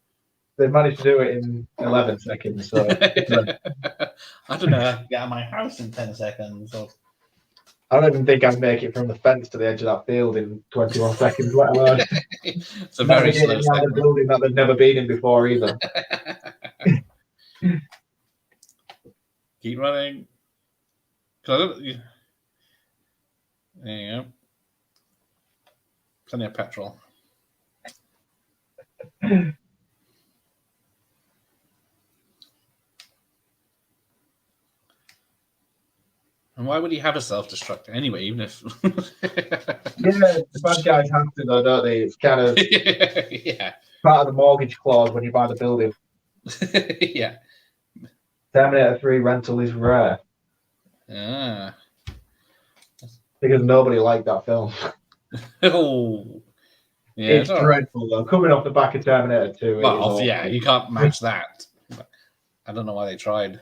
They managed to do it in 11 seconds. So I don't know. I can get out of my house in 10 seconds. Or... I don't even think I'd make it from the fence to the edge of that field in 21 seconds, let alone it's a very slow a building that they've never been in before either. Keep running. There you go. Plenty of petrol. And why would he have a self-destruct anyway, even if... The bad guys have to, though, don't they? It's kind of part of the mortgage clause when you buy the building. Yeah. Terminator 3 rental is rare. Ah. Because nobody liked that film. Oh. Yeah, it's dreadful, though. Coming off the back of Terminator 2. Well, yeah, you can't match that. I don't know why they tried.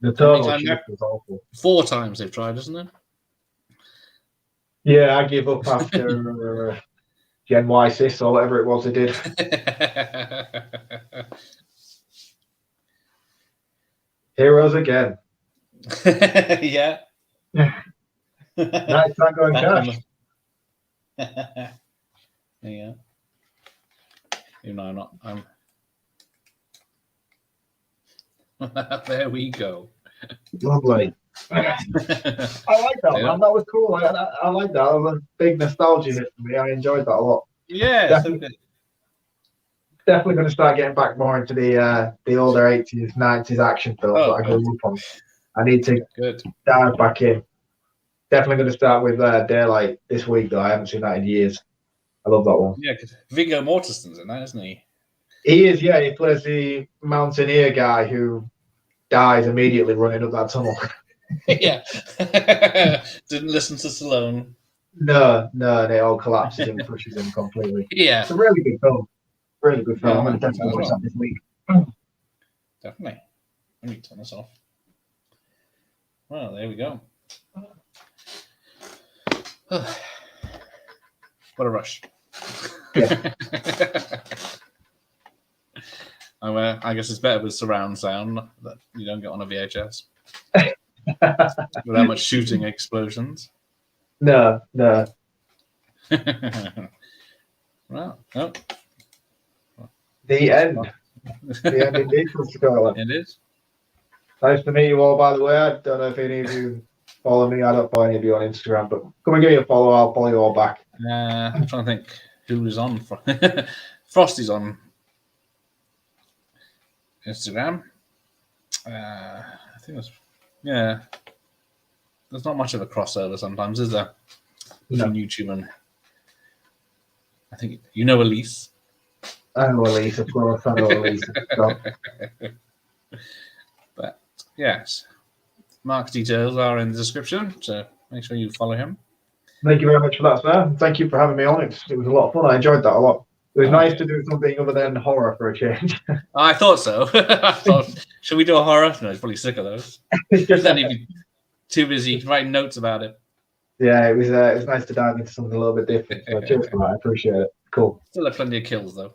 The total shift was awful. 4 times they've tried, isn't it? Yeah, I give up after Gen Y Sis or whatever it was they did. Heroes again. Yeah. Nice Tango and Cash. Yeah. You know, I'm there we go. Lovely. I like that, man. That was cool. I like that. That was a big nostalgia hit for me. I enjoyed that a lot. Yeah, definitely going to start getting back more into the older 80s, 90s action films that I grew up on. I need to dive back in. Definitely going to start with Daylight this week, though. I haven't seen that in years. I love that one. Yeah, because Viggo Mortensen's in that, isn't he? He is, yeah. He plays the mountaineer guy who dies immediately running up that tunnel. Yeah. Didn't listen to Stallone. No, and it all collapses and pushes him completely. Yeah. It's a really good film. Really good film. I'm going to definitely watch that this week. Definitely. Let me turn this off. Well, there we go. What a rush. Yeah. I guess it's better with surround sound that you don't get on a VHS. Without much shooting explosions. No. Well, no. The end. The end indeed from Scotland. It is. Nice to meet you all, by the way. I don't know if any of you follow me. I don't follow any of you on Instagram, but come and give me a follow. I'll follow you all back. I'm trying to think who was on. Frosty's on Instagram. I think that's... Yeah. There's not much of a crossover sometimes, is there? Between YouTube and... I think... You know Elise? I know Elise, of course. I know Elise. But, yes. Mark's details are in the description, so make sure you follow him. Thank you very much for that, sir. Thank you for having me on. It was a lot of fun. I enjoyed that a lot. It was nice to do something other than horror for a change. I thought so. I thought, should we do a horror? No, he's probably sick of those. Then he'd be too busy writing notes about it. Yeah, it was nice to dive into something a little bit different. So cheers for that. I appreciate it. Cool. Still have plenty of kills, though.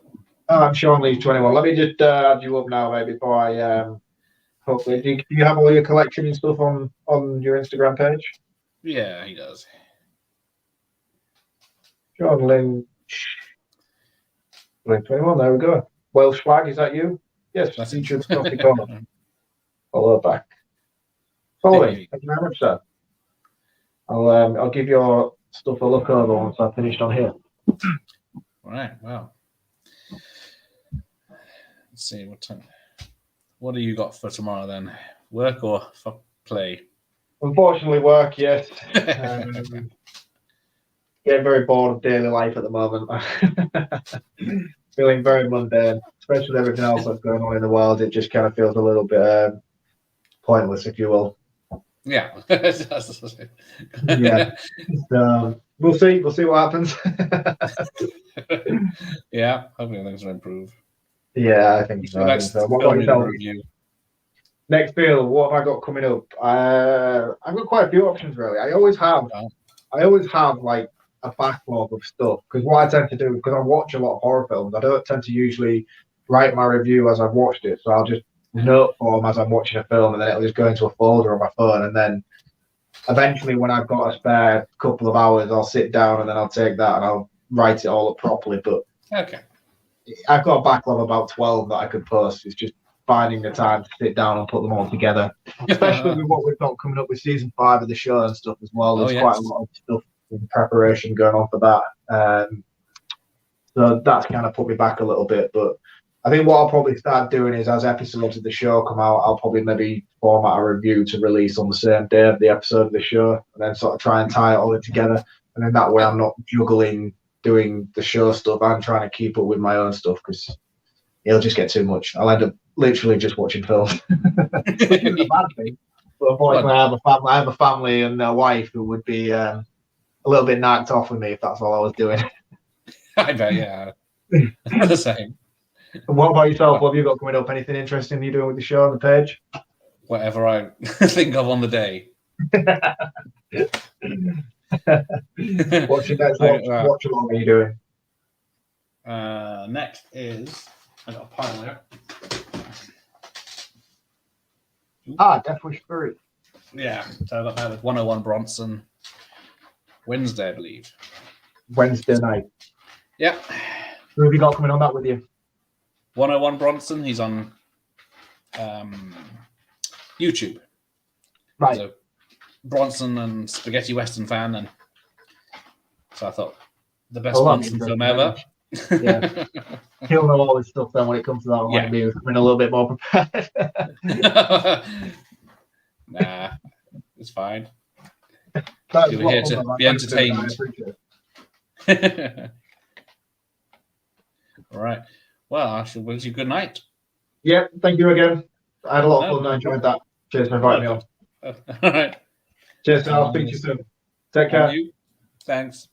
Oh, I'm Sean Leaf 21. Let me just add you up now, mate, before I hopefully. Do you have all your collection and stuff on your Instagram page? Yeah, he does. John Lynch 21. There we go. Welsh flag, is that you? Yes, that's featured across the corner. Follow back. Following. Thank you very much, sir. I'll give your stuff a look over once I've finished on here. Right. Wow. Let's see what do you got for tomorrow then? Work or for play? Unfortunately, work. Yes. Getting very bored of daily life at the moment. Feeling very mundane, especially with everything else that's going on in the world. It just kind of feels a little bit pointless, if you will. Yeah. Yeah. We'll see. We'll see what happens. Yeah. Hopefully things will improve. Yeah, I think so. Next film, what have I got coming up? I've got quite a few options, really. I always have like a backlog of stuff. Because what I tend to do, because I watch a lot of horror films, I don't tend to usually write my review as I've watched it. So I'll just note form as I'm watching a film, and then it'll just go into a folder on my phone. And then eventually, when I've got a spare couple of hours, I'll sit down and then I'll take that and I'll write it all up properly. But Okay. I've got a backlog of about 12 that I could post. It's just finding the time to sit down and put them all together, especially with what we've got coming up with season 5 of the show and stuff as well. There's quite a lot of stuff in preparation going on for that. So that's kind of put me back a little bit. But I think what I'll probably start doing is, as episodes of the show come out, I'll probably maybe format a review to release on the same day of the episode of the show, and then sort of try and tie it all in together. And then that way I'm not juggling doing the show stuff and trying to keep up with my own stuff, because it'll just get too much. I'll end up literally just watching films. Which isn't a bad thing. But unfortunately, I have a family and a wife who would be a little bit knocked off with me if that's all I was doing. I bet, yeah. The same. And what about yourself? What have you got coming up? Anything interesting you're doing with the show on the page? Whatever I think of on the day. What's your next watch along are you doing? Next is, I got a pile here. Death Wish 3. Yeah, so I got that with 101 Bronson Wednesday, I believe. Wednesday night. Yeah. Who have you got coming on that with you? 101 Bronson, he's on YouTube. Right. So Bronson and spaghetti western fan, and so I thought the best Bronson film ever. Yeah. He'll know all this stuff then when it comes to that one. Yeah. Maybe coming a little bit more prepared. Nah, it's fine. You're here to be entertained. All right. Well, I shall wish you good night. Yeah, thank you again. I had a lot of fun. I enjoyed that. Cheers for inviting me on. All right. Cheers, I'll speak to you soon. Take care. Thanks.